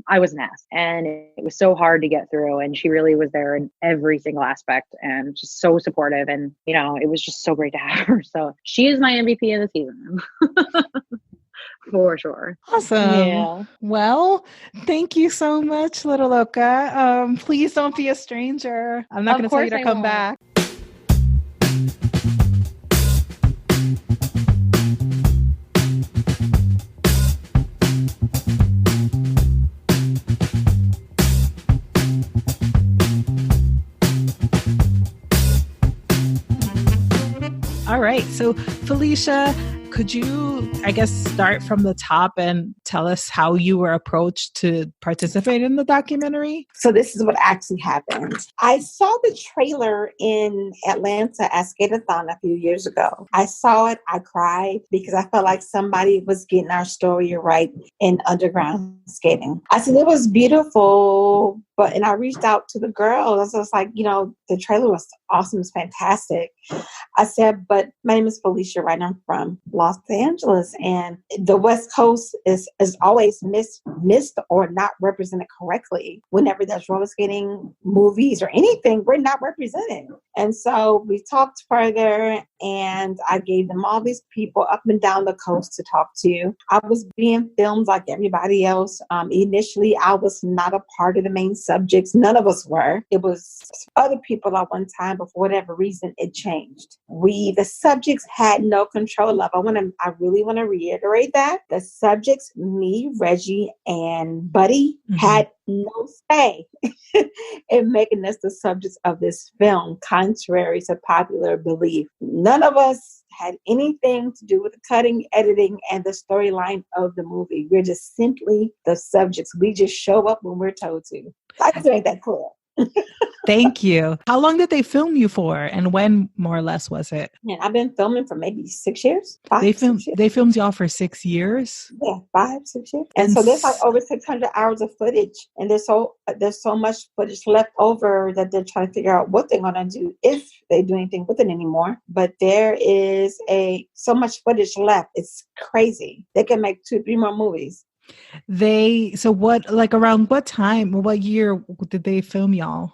I was an ass and it was so hard to get through. And she really was there in every single aspect and just so supportive. And, it was just so great to have her. So she is my MVP of the season. For sure. Awesome. Yeah. Well, thank you so much, Little Loca. Please don't be a stranger. I'm not going to tell you to come back. All right. So, Phelicia, could you, I guess, start from the top and tell us how you were approached to participate in the documentary? So this is what actually happened. I saw the trailer in Atlanta at Skate-a-thon a few years ago. I saw it. I cried because I felt like somebody was getting our story right in underground skating. I said, it was beautiful. And I reached out to the girls. I was like, the trailer was awesome. It's fantastic. I said, but my name is Phelicia Wright. I'm from Los Angeles. And the West Coast is always missed or not represented correctly. Whenever there's roller skating movies or anything, we're not represented. And so we talked further and I gave them all these people up and down the coast to talk to. I was being filmed like everybody else. Initially, I was not a part of the main subjects. None of us were. It was other people at one time, but for whatever reason, it changed. The subjects had no control of. I really want to reiterate that. The subjects, me, Reggie, and Buddy, had no say in making us the subjects of this film, contrary to popular belief. None of us had anything to do with the cutting, editing, and the storyline of the movie. We're just simply the subjects. We just show up when we're told to. I have to make that clear. Thank you. How long did they film you for? And when, more or less, was it? Yeah, I've been filming for maybe 6 years. They filmed y'all for 6 years? Yeah, 5-6 years. And so there's like over 600 hours of footage. And there's so much footage left over that they're trying to figure out what they're going to do, if they do anything with it anymore. But there is so much footage left. It's crazy. They can make 2-3 more movies. Around what time, what year did they film y'all?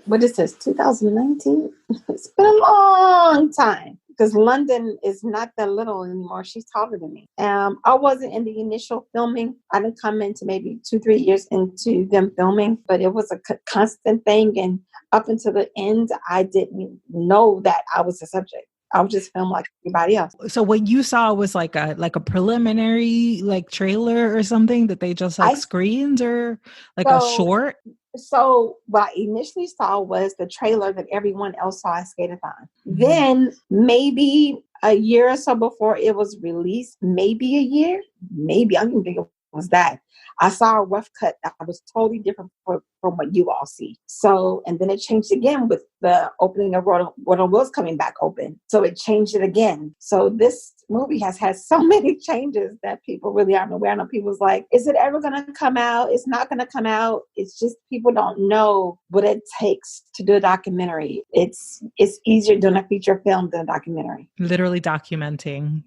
What is this, 2019? It's been a long time. because London is not that little anymore. She's taller than me. I wasn't in the initial filming. I didn't come into maybe 2-3 years into them filming, but it was a constant thing. And up until the end, I didn't know that I was the subject. I would just film like everybody else. So what you saw was like a preliminary like trailer or something that they just like screened, or like a short? So what I initially saw was the trailer that everyone else saw at SKATES. Then maybe a year or so before it was released, maybe a year, maybe, I don't think it was that, I saw a rough cut that was totally different from what you all see. So, and then it changed again with the opening of Royal Will's coming back open. So it changed it again. So this movie has had so many changes that people really aren't aware of. People's like, is it ever going to come out? It's not going to come out. It's just people don't know what it takes to do a documentary. It's easier doing a feature film than a documentary. Literally documenting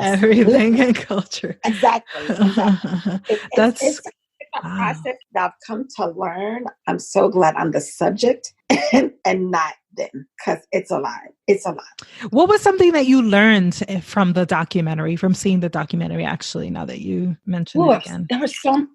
everything in culture. Exactly. It's a process that I've come to learn. I'm so glad I'm the subject and not them, because it's a lot. It's a lot. What was something that you learned from the documentary, from seeing the documentary, actually, now that you mentioned it again?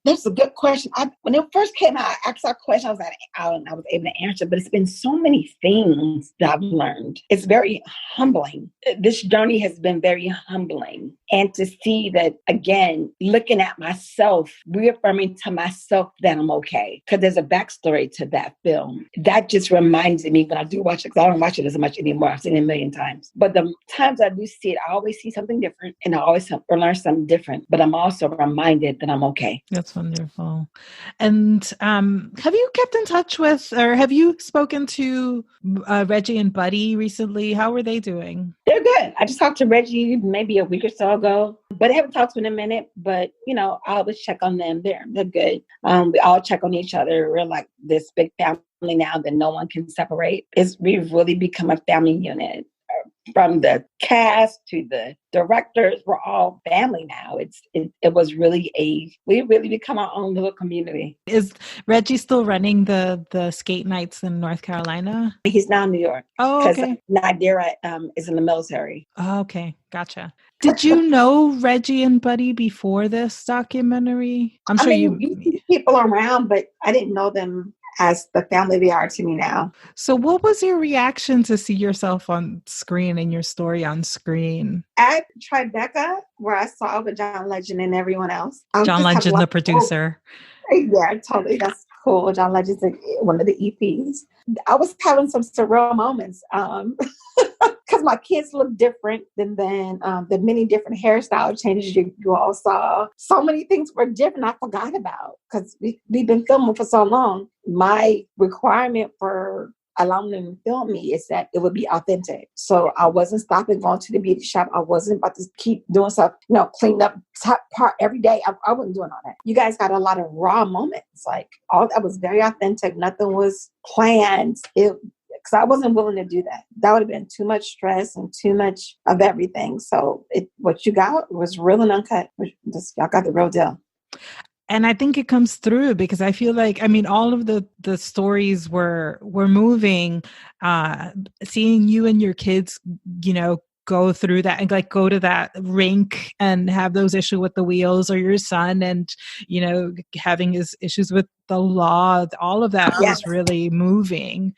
That's a good question. When it first came out, I asked that question, I was able to answer, but it's been so many things that I've learned. It's very humbling. This journey has been very humbling. And to see that, again, looking at myself, reaffirming to myself that I'm okay. Because there's a backstory to that film. That just reminds me when I do watch it, because I don't watch it as much anymore. I've seen it a million times. But the times I do see it, I always see something different, and I always learn something different. But I'm also reminded that I'm okay. That's wonderful. And have you kept in touch with, or have you spoken to Reggie and Buddy recently? How are they doing? They're good. I just talked to Reggie maybe a week or so ago, but I haven't talked to them in a minute. But, I always check on them. They're good. We all check on each other. We're like this big family now that no one can separate. We've really become a family unit. From the cast to the directors, we're all family now. It was really we really become our own little community. Is Reggie still running the skate nights in North Carolina? He's now in New York. Oh, okay. Nadira is in the military. Oh, okay. Gotcha. Did you know Reggie and Buddy before this documentary? I'm sure you see people around, but I didn't know them as the family they are to me now. So what was your reaction to see yourself on screen and your story on screen? At Tribeca, where I saw with John Legend and everyone else. John Legend, the producer. Yeah, totally. That's cool. John Legend's one of the EPs. I was having some surreal moments because my kids look different than the many different hairstyle changes you all saw. So many things were different I forgot about because we've been filming for so long. My requirement for allowing them to film me is that it would be authentic. So I wasn't stopping going to the beauty shop. I wasn't about to keep doing stuff, cleaning up top part every day. I wasn't doing all that. You guys got a lot of raw moments. Like all that was very authentic. Nothing was planned. Because I wasn't willing to do that. That would have been too much stress and too much of everything. So what you got was real and uncut. Y'all got the real deal. And I think it comes through because I feel like, all of the stories were moving, seeing you and your kids, go through that and like go to that rink and have those issues with the wheels, or your son and, having his issues with the law. All of that was really moving.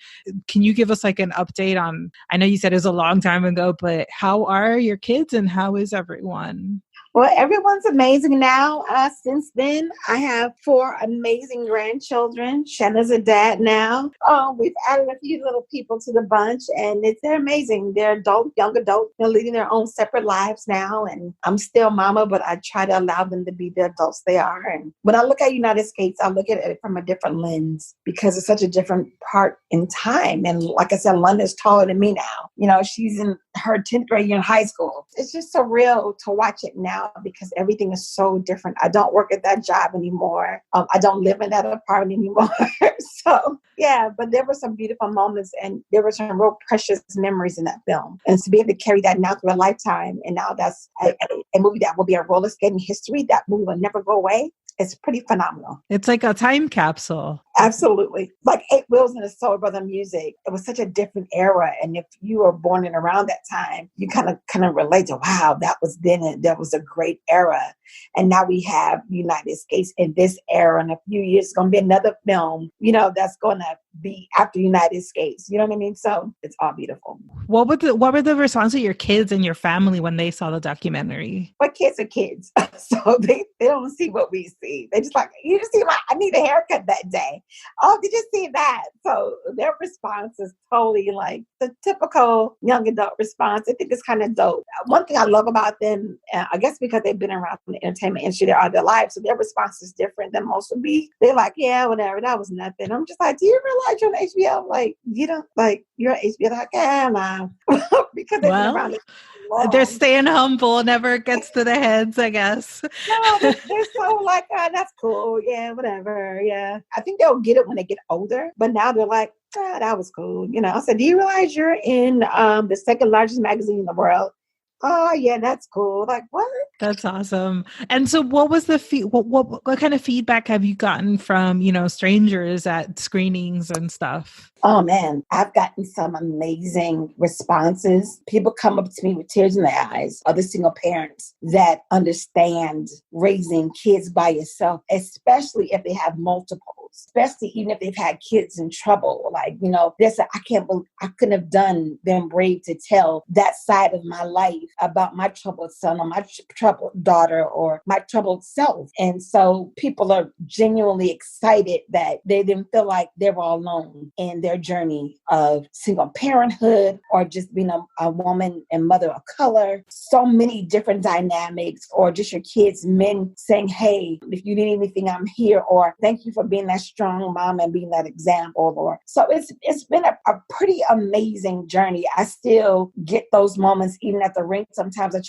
Can you give us like an update on, I know you said it was a long time ago, but how are your kids and how is everyone? Well, everyone's amazing now. Since then, I have 4 amazing grandchildren. Shanna's a dad now. We've added a few little people to the bunch, and they're amazing. They're young adults. They're leading their own separate lives now, and I'm still mama, but I try to allow them to be the adults they are. And when I look at United Skates, I look at it from a different lens because it's such a different part in time. And like I said, London's taller than me now. She's in her 10th grade year in high school. It's just surreal to watch it now because everything is so different. I don't work at that job anymore. I don't live in that apartment anymore. So, yeah, but there were some beautiful moments and there were some real precious memories in that film. And to be able to carry that now through a lifetime, and now that's a movie that will be a roller skating history, that movie will never go away. It's pretty phenomenal. It's like a time capsule. Absolutely. Like Eight Wheels and the Soul Brother music. It was such a different era. And if you were born in around that time, you kind of relate to, wow, that was then and that was a great era. And now we have United States in this era. In a few years, it's going to be another film, that's going to be after United States. You know what I mean? So it's all beautiful. What were the response of your kids and your family when they saw the documentary? My kids are kids. So they don't see what we see. They just like, you just see I need a haircut that day. Oh, did you see that? So their response is totally like the typical young adult response. I think it's kind of dope. One thing I love about them, I guess because they've been around the entertainment industry all their lives, so their response is different than most would be. They're like, yeah, whatever, that was nothing. I'm just like, do you realize you're on HBO? Like, you don't, like, you're on HBO. They're like, yeah, nah. Because they've been around it long. They're staying humble, never gets to the heads, I guess. No, they're so like, that's cool. Yeah, whatever. Yeah. I think they'll get it when they get older, but now they're like, that was cool. I said, do you realize you're in the second largest magazine in the world? Oh, yeah, that's cool. Like, what? That's awesome. And so what was the what kind of feedback have you gotten from, strangers at screenings and stuff? Oh, man, I've gotten some amazing responses. People come up to me with tears in their eyes, other single parents that understand raising kids by yourself, especially if they have multiple. Especially even if they've had kids in trouble. Like, I can't believe I couldn't have been brave to tell that side of my life about my troubled son or my troubled daughter or my troubled self. And so people are genuinely excited that they didn't feel like they were alone in their journey of single parenthood or just being a woman and mother of color. So many different dynamics, or just your kids, men saying, hey, if you need anything, I'm here, or thank you for being that strong mom and being that example. Or so it's been a pretty amazing journey. I still get those moments even at the rink. Sometimes I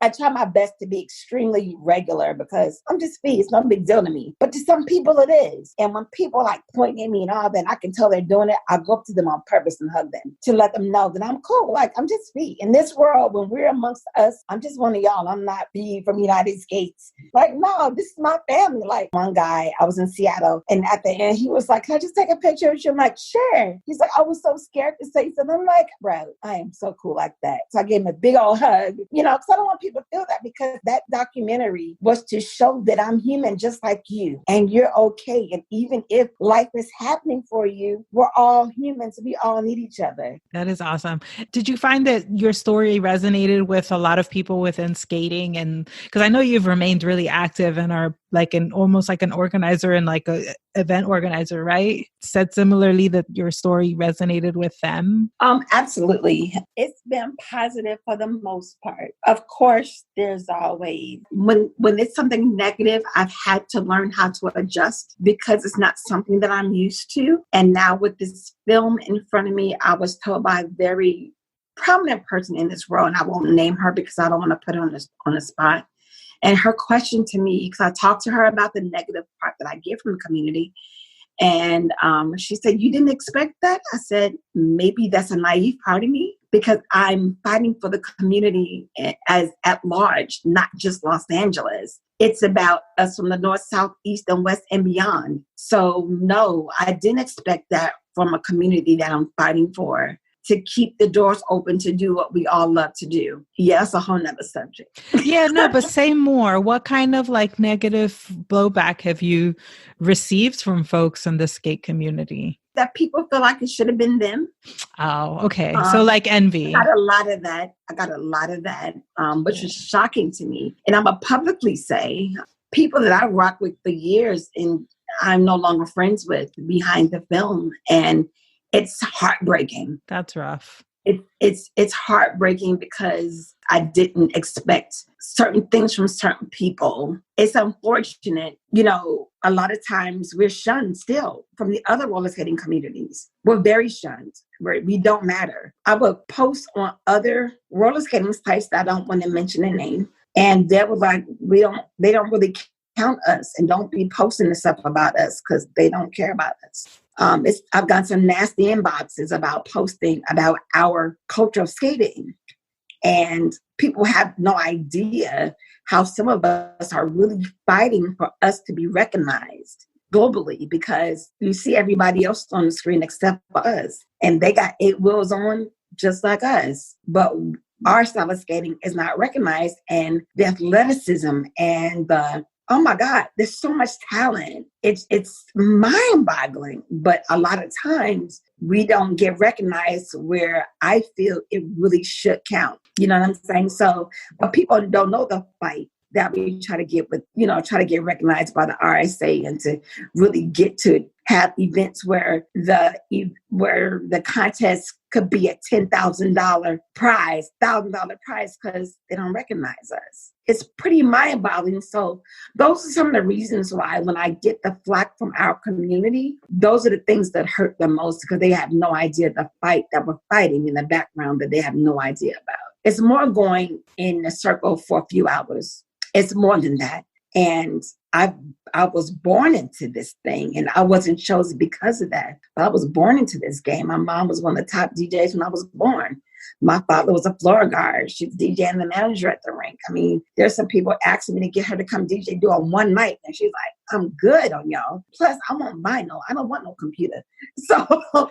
try my best to be extremely regular because I'm just Phe. It's no big deal to me. But to some people it is. And when people like point at me and all that, and I can tell they're doing it, I go up to them on purpose and hug them to let them know that I'm cool. Like, I'm just Phe. In this world, when we're amongst us, I'm just one of y'all. I'm not Phe from United States. Like, no, this is my family. Like, one guy, I was in Seattle, and at the end, he was like, can I just take a picture with you? I'm like, sure. He's like, I was so scared to say something. I'm like, bro, I am so cool like that. So I gave him a big old hug, because I don't want people to feel that, because that documentary was to show that I'm human just like you, and you're okay. And even if life is happening for you, we're all humans. We all need each other. That is awesome. Did you find that your story resonated with a lot of people within skating? And because I know you've remained really active and are like almost like an organizer and like a event organizer, right? Said similarly that your story resonated with them? Absolutely. It's been positive for the most part. Of course, there's always, when it's something negative, I've had to learn how to adjust because it's not something that I'm used to. And now with this film in front of me, I was told by a very prominent person in this world, and I won't name her because I don't want to put her on the spot. And her question to me, because I talked to her about the negative part that I get from the community. And she said, you didn't expect that? I said, maybe that's a naive part of me because I'm fighting for the community as at large, not just Los Angeles. It's about us from the north, south, east, and west and beyond. So no, I didn't expect that from a community that I'm fighting for, to keep the doors open to do what we all love to do. Yeah, that's a whole nother subject. Yeah, no, but say more. What kind of like negative blowback have you received from folks in the skate community? That people feel like it should have been them. Oh, okay. So like envy. I got a lot of that, which is shocking to me. And I'm going to publicly say, people that I rocked with for years and I'm no longer friends with behind the film. And it's heartbreaking. That's rough. It's heartbreaking because I didn't expect certain things from certain people. It's unfortunate. A lot of times we're shunned still from the other roller skating communities. We're very shunned. We don't matter. I would post on other roller skating sites that I don't want to mention the name. And they were like, they don't really count us and don't be posting the stuff about us because they don't care about us. I've got some nasty inboxes about posting about our culture of skating. And people have no idea how some of us are really fighting for us to be recognized globally, because you see everybody else on the screen except for us. And they got 8 wheels on just like us. But our style of skating is not recognized. And the athleticism and oh my God, there's so much talent. It's mind-boggling. But a lot of times we don't get recognized where I feel it really should count. You know what I'm saying? So, but people don't know the fight that we try to get with, try to get recognized by the RSA, and to really get to have events where the contest could be a $10,000 prize, $1,000 prize, because they don't recognize us. It's pretty mind-boggling. So those are some of the reasons why when I get the flack from our community, those are the things that hurt the most, because they have no idea the fight that we're fighting in the background that they have no idea about. It's more going in a circle for a few hours. It's more than that. And I was born into this thing, and I wasn't chosen because of that. But I was born into this game. My mom was one of the top DJs when I was born. My father was a floor guard. She was DJing the manager at the rink. I mean, there's some people asking me to get her to come DJ do on one night. And she's like, I'm good on y'all. Plus, I won't buy I don't want no computer. So,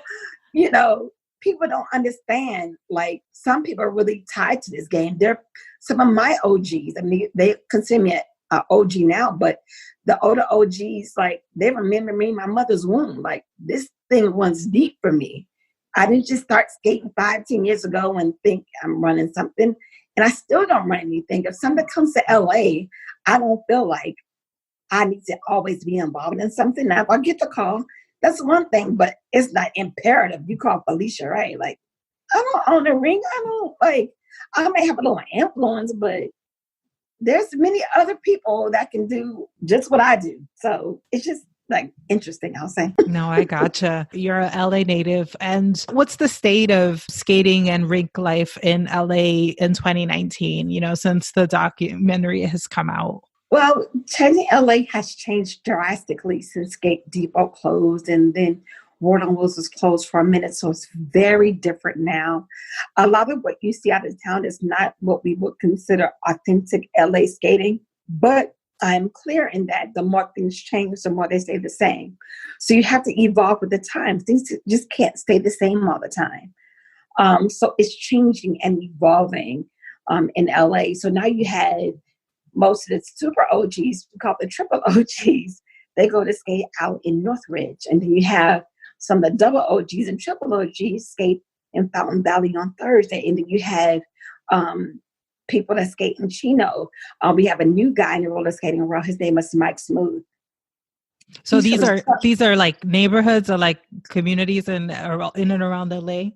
people don't understand, like, some people are really tied to this game. They're some of my OGs. I mean, they consider me an OG now, but the older OGs, like, they remember me in my mother's womb. Like, this thing runs deep for me. I didn't just start skating 5-10 years ago and think I'm running something. And I still don't run anything. If somebody comes to LA, I don't feel like I need to always be involved in something. Now, if I get the call, that's one thing, but it's not imperative. You call Phelicia, right? Like, I don't own a ring. I may have a little influence, but there's many other people that can do just what I do. So it's just like interesting, I'll say. No, I gotcha. You're a LA native. And what's the state of skating and rink life in LA in 2019, since the documentary has come out? Well, changing LA has changed drastically since Skate Depot closed, and then Warden Wills was closed for a minute. So it's very different now. A lot of what you see out of town is not what we would consider authentic LA skating, but I'm clear in that the more things change, the more they stay the same. So you have to evolve with the times. Things just can't stay the same all the time. So it's changing and evolving in LA. So now you have most of the super OGs, we call the triple OGs, they go to skate out in Northridge. And then you have some of the double OGs and triple OGs skate in Fountain Valley on Thursday. And then you have people that skate in Chino. We have a new guy in the roller skating world. His name is Mike Smooth. So these are like neighborhoods or like communities in and around LA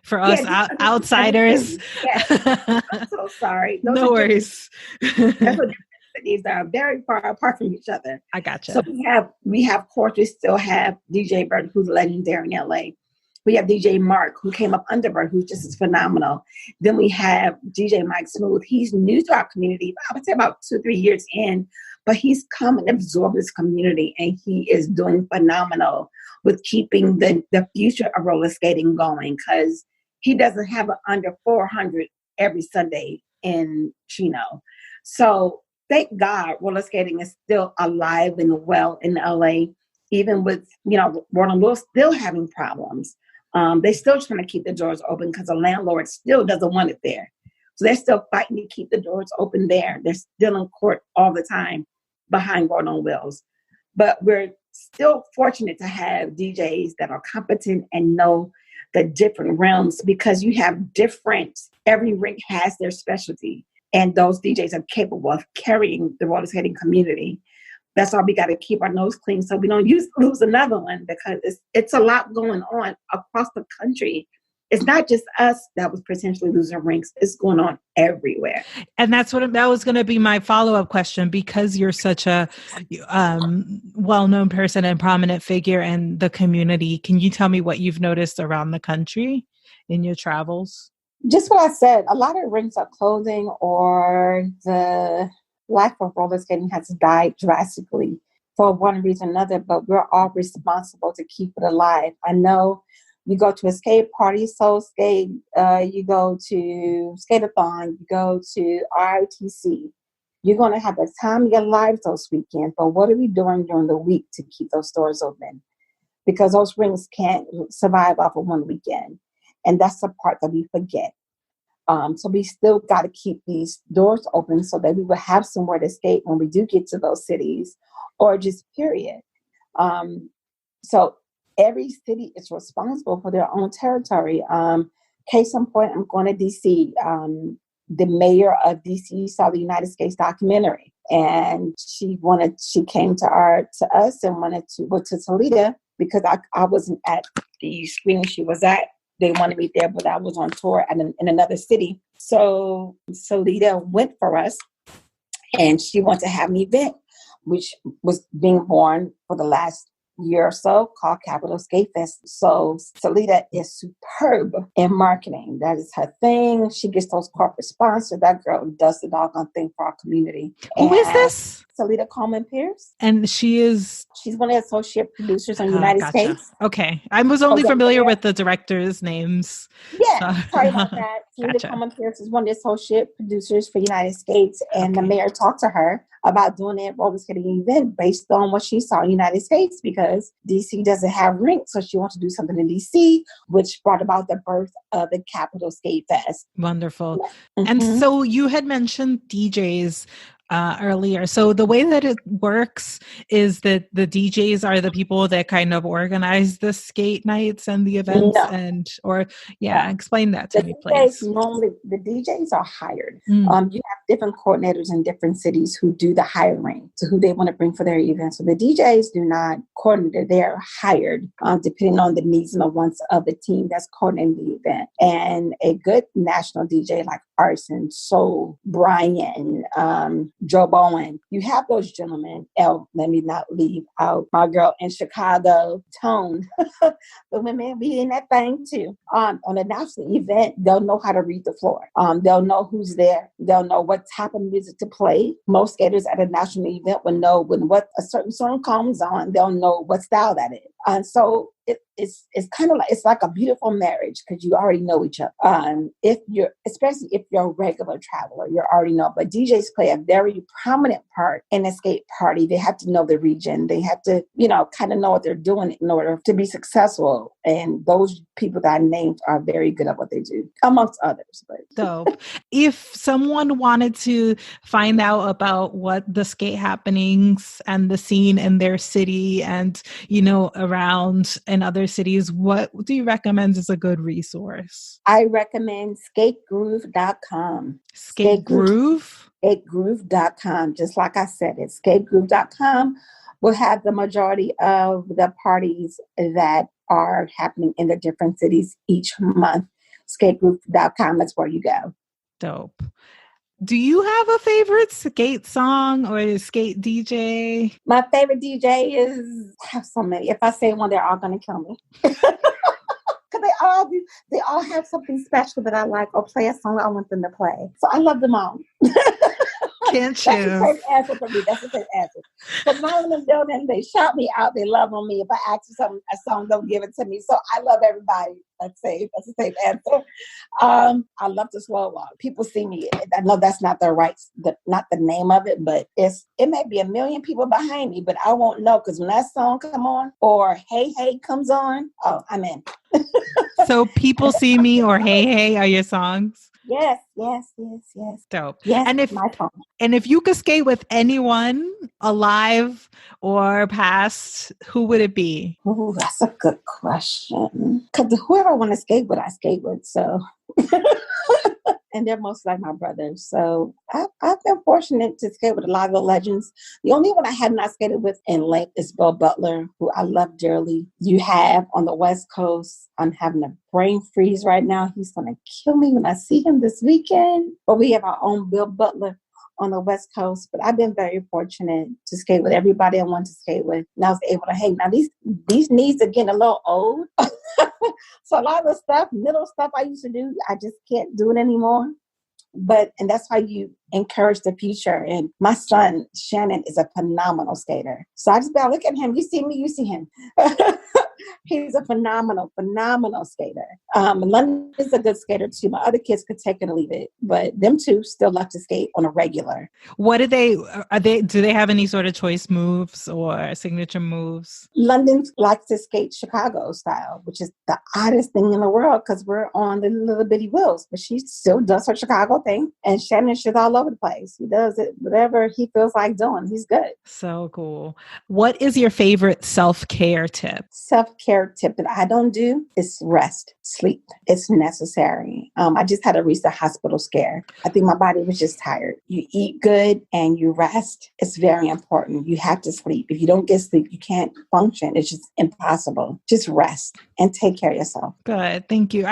for us outsiders. Yes. I'm so sorry. No worries. Cities that are very far apart from each other. I gotcha. So we have of course, we still have DJ Bird, who's legendary in LA. We have DJ Mark, who came up under Bird, who's just as phenomenal. Then we have DJ Mike Smooth. He's new to our community. I would say about 2-3 years in, but he's come and absorbed this community, and he is doing phenomenal with keeping the future of roller skating going, because he doesn't have an under 400 every Sunday in Chino. So thank God roller skating is still alive and well in LA, even with, Warden Wills still having problems. They're still trying to keep the doors open because the landlord still doesn't want it there. So they're still fighting to keep the doors open there. They're still in court all the time behind Warden Wills. But we're still fortunate to have DJs that are competent and know the different realms, because you have every rink has their specialty. And those DJs are capable of carrying the roller skating community. That's why we got to keep our nose clean so we don't lose another one, because it's a lot going on across the country. It's not just us that was potentially losing rinks. It's going on everywhere. And that was going to be my follow-up question, because you're such a well-known person and prominent figure in the community. Can you tell me what you've noticed around the country in your travels? Just what I said, a lot of rinks are closing, or the life of roller skating has died drastically for one reason or another, but we're all responsible to keep it alive. I know You go to a skate party, Soul Skate, you go to Skateathon, you go to RITC. You're going to have the time of your life those weekends, but what are we doing during the week to keep those doors open? Because those rinks can't survive off of one weekend. And that's the part that we forget. So we still got to keep these doors open so that we will have somewhere to skate when we do get to those cities, or just period. So every city is responsible for their own territory. Case in point, I'm going to DC. The mayor of DC saw the United States documentary, and she came to us and wanted to go to Toledo because I wasn't at the screening she was at. They wanted me there, but I was on tour in another city. So Toledo went for us, and she wanted to have an event, which was being born for the last year or so, called Capital Skate Fest. So Phelicia is superb in marketing. That is her thing. She gets those corporate sponsors. That girl does the doggone thing for our community. Who is this? Phelicia Coleman Pierce. And she's one of the associate producers on United States. Okay. I was only familiar with the directors' names. Yeah, so. Sorry about that. Phelicia Coleman Pierce is one of the associate producers for United States. And the mayor talked to her about doing that roller skating event based on what she saw in the United States, because DC doesn't have rinks. So she wanted to do something in DC, which brought about the birth of the Capital Skate Fest. Wonderful. Mm-hmm. And so you had mentioned DJs earlier. So the way that it works is that the DJs are the people that kind of organize the skate nights and the events, explain that to me, please. Normally, the DJs are hired. You have different coordinators in different cities who do the hiring to who they want to bring for their events. So the DJs do not coordinate; they're hired depending on the needs and the wants of the team that's coordinating the event. And a good national DJ like Arson, Soul, Brian, Joe Bowen. You have those gentlemen. Let me not leave out my girl in Chicago, Tone. The women be in that thing too. On a national event, they'll know how to read the floor. They'll know who's there. They'll know what type of music to play. Most skaters at a national event will know what a certain song comes on. They'll know what style that is. And so it's kind of like, it's like a beautiful marriage because you already know each other. Especially if you're a regular traveler, you already know. But DJs play a very prominent part in a skate party. They have to know the region. They have to, kind of know what they're doing in order to be successful. And those people that I named are very good at what they do, amongst others. But dope. If someone wanted to find out about what the skate happenings and the scene in their city and, around in other cities, what do you recommend is a good resource? I recommend skategroove.com. Skategroove? Skategroove.com. Just like I said, it's skategroove.com. We'll have the majority of the parties that are happening in the different cities each month. Skategroove.com, that's where you go. Dope. Do you have a favorite skate song or a skate DJ? My favorite DJ is, I have so many. If I say one, they're all going to kill me. Because they all have something special that I like, or play a song I want them to play. So I love them all. Can't you? That's the same answer for me. That's the same answer. But now in the building, they shout me out. They love on me. If I ask for a song, they'll give it to me. So I love everybody. That's the same answer. I love to slow walk. People see me. I know that's not not the name of it, but it may be a million people behind me, but I won't know because when that song come on or Hey Hey comes on, I'm in. So People See Me or Hey Hey are your songs? Yes. Dope. Yes, and if you could skate with anyone alive or past, who would it be? Oh, that's a good question. Because whoever I want to skate with, I skate with. So, and they're most like my brothers. So I've been fortunate to skate with a lot of the legends. The only one I have not skated with in length is Bill Butler, who I love dearly. You have on the West Coast, I'm having a brain freeze right now. He's going to kill me when I see him this weekend. But we have our own Bill Butler on the West Coast. But I've been very fortunate to skate with everybody I want to skate with. And I was able to hang. Now, these knees are getting a little old. So a lot of the middle stuff I used to do, I just can't do it anymore. And that's how you encourage the future. And my son, Shannon, is a phenomenal skater. So I just look at him. You see me, you see him. He's a phenomenal skater. London is a good skater too. My other kids could take it or leave it, but them two still love to skate on a regular. What do they have any sort of choice moves or signature moves? London likes to skate Chicago style, which is the oddest thing in the world because we're on the little bitty wheels, but she still does her Chicago thing. And Shannon's just all over the place. He does it, whatever he feels like doing. He's good. So cool. What is your favorite self-care tip? Self-care tip that I don't do is rest, sleep. It's necessary. I just had a recent hospital scare. I think my body was just tired. You eat good and you rest. It's very important. You have to sleep. If you don't get sleep, you can't function. It's just impossible. Just rest and take care of yourself. Good. Thank you.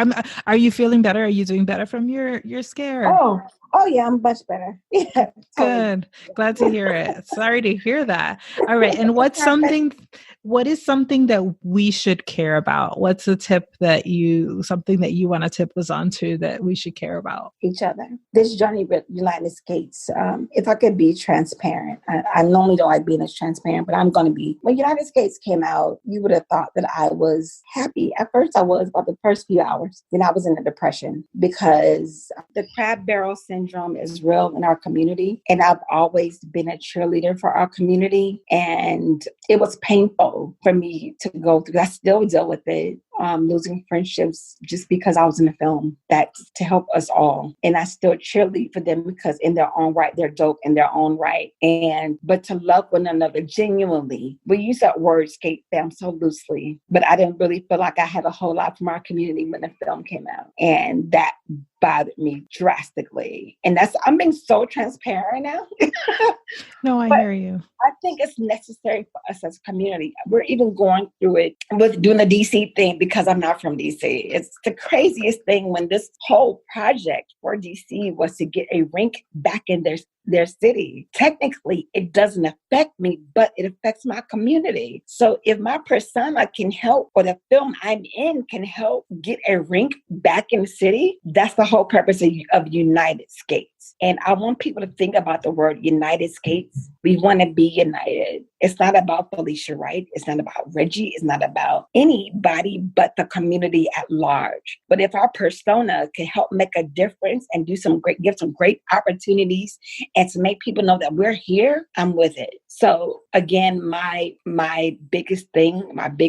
Are you feeling better? Are you doing better from your scare? Oh yeah, I'm much better. Yeah. Good. Glad to hear it. Sorry to hear that. All right. And what is something that we should care about? What's a tip something that you want to tip us onto that we should care about? Each other. This journey with United Skates, if I could be transparent, I normally don't like being as transparent, but I'm going to be. When United Skates came out, you would have thought that I was happy. At first I was about the first few hours. Then I was in a depression because the crab barrel syndrome is real in our community. And I've always been a cheerleader for our community. And it was painful for me to go through. I still deal with it. Losing friendships just because I was in a film that's to help us all. And I still cheerlead for them because in their own right, they're dope in their own right. But to love one another genuinely. We use that word skate fam so loosely, but I didn't really feel like I had a whole lot from our community when the film came out. And that bothered me drastically. And I'm being so transparent now. No, I hear you. I think it's necessary for us as a community. We're even going through it with doing the DC thing because I'm not from DC. It's the craziest thing when this whole project for DC was to get a rink back in their city. Technically, it doesn't affect me, but it affects my community. So if my persona can help, or the film I'm in can help get a rink back in the city, that's the whole purpose of United Skates. And I want people to think about the word United Skates. We want to be united. It's not about Phelicia Wright. It's not about Reggie. It's not about anybody but the community at large. But if our persona can help make a difference and give some great opportunities and to make people know that we're here, I'm with it. So again, my biggest thing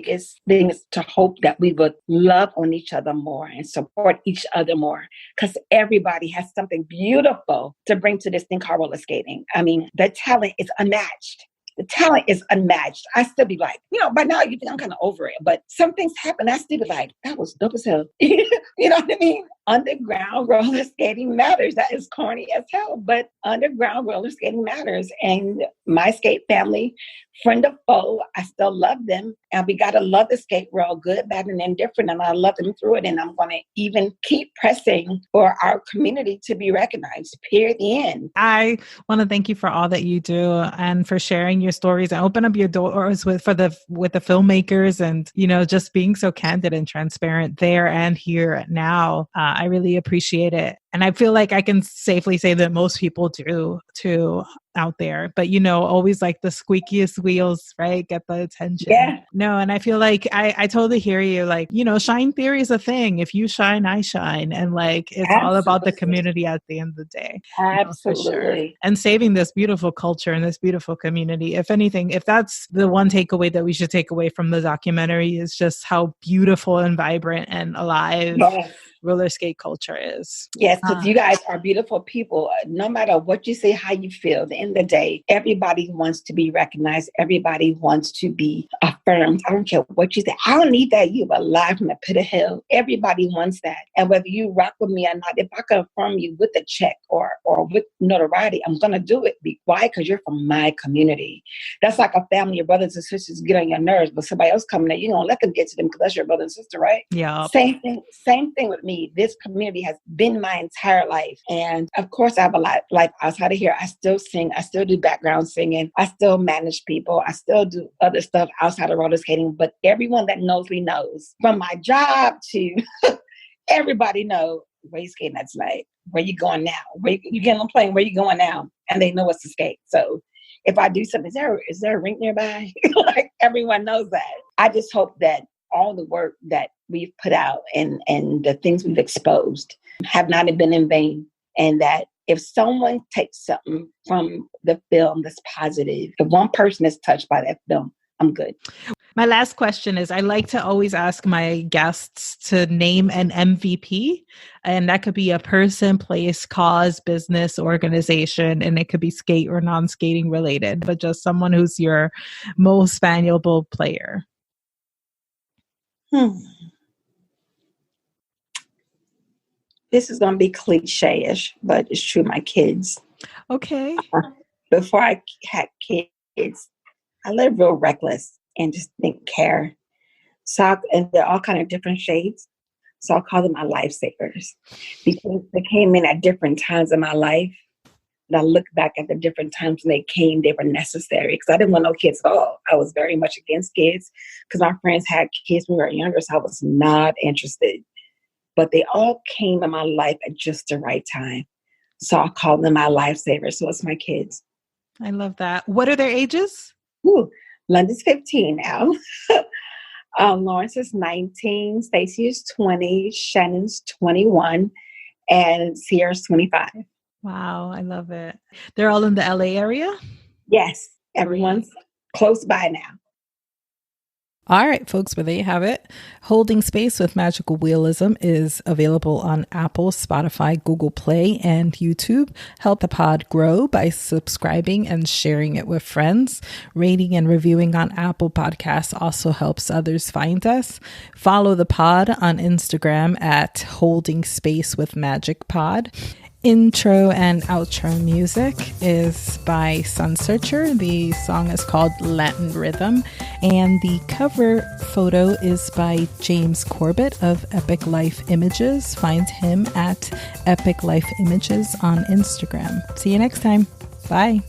is to hope that we would love on each other more and support each other more, because everybody has something beautiful to bring to this thing called roller skating. I mean, the talent is unmatched. I still be like, by now you think I'm kind of over it, but some things happen. I still be like, that was dope as hell. You know what I mean? Underground roller skating matters. That is corny as hell, but underground roller skating matters. And my skate family, friend of foe, I still love them. And we got to love the skate world, good, bad, and indifferent. And I love them through it. And I'm going to even keep pressing for our community to be recognized, period, the end. I want to thank you for all that you do and for sharing your stories and open up your doors with the filmmakers and, just being so candid and transparent there and here now. I really appreciate it. And I feel like I can safely say that most people do too out there. But, always like the squeakiest wheels, right? Get the attention. Yeah. No, and I feel like I totally hear you. Like, shine theory is a thing. If you shine, I shine. And like, it's Absolutely. all about the community at the end of the day. Absolutely. For sure. And saving this beautiful culture and this beautiful community. If anything, if that's the one takeaway that we should take away from the documentary is just how beautiful and vibrant and alive roller skate culture is. Yes, because you guys are beautiful people. No matter what you say, how you feel, at the end of the day, everybody wants to be recognized. Everybody wants to be affirmed. I don't care what you say. I don't need that. You alive from the pit of hell. Everybody wants that. And whether you rock with me or not, if I can affirm you with a check or with notoriety, I'm going to do it. Why? Because you're from my community. That's like a family. Your brothers and sisters get on your nerves, but somebody else coming in, you don't let them get to them because that's your brother and sister, right? Yeah. Same thing with me. This community has been my entire life. And of course, I have a lot life outside of here. I still sing. I still do background singing. I still manage people. I still do other stuff outside of roller skating. But everyone that knows me knows. From my job to everybody know where you skating at tonight. Where you going now? You get on a plane, where you going now? And they know what's to skate. So if I do something, is there a rink nearby? Like everyone knows that. I just hope that all the work that we've put out and the things we've exposed have not been in vain. And that if someone takes something from the film that's positive, if one person is touched by that film, I'm good. My last question is, I like to always ask my guests to name an MVP, and that could be a person, place, cause, business, organization, and it could be skate or non-skating related, but just someone who's your most valuable player. This is going to be cliche-ish, but it's true. My kids. Okay. Before I had kids, I lived real reckless and just didn't care. And they're all kind of different shades. So I'll call them my lifesavers because they came in at different times in my life. And I look back at the different times when they came, they were necessary because I didn't want no kids at all. I was very much against kids because my friends had kids when we were younger, so I was not interested. But they all came in my life at just the right time. So I call them my lifesavers. So it's my kids. I love that. What are their ages? London's 15 now. Lawrence is 19. Stacy is 20. Shannon's 21. And Sierra's 25. Wow, I love it. They're all in the LA area? Yes, everyone's close by now. All right, folks, well, there you have it. Holding Space with Magical Realism is available on Apple, Spotify, Google Play, and YouTube. Help the pod grow by subscribing and sharing it with friends. Rating and reviewing on Apple Podcasts also helps others find us. Follow the pod on Instagram at Holding Space with Magic Pod. Intro and outro music is by Sunsearcher. The song is called Latin Rhythm, and the cover photo is by James Corbett of Epic Life Images. Find him at Epic Life Images on Instagram. See you next time. Bye.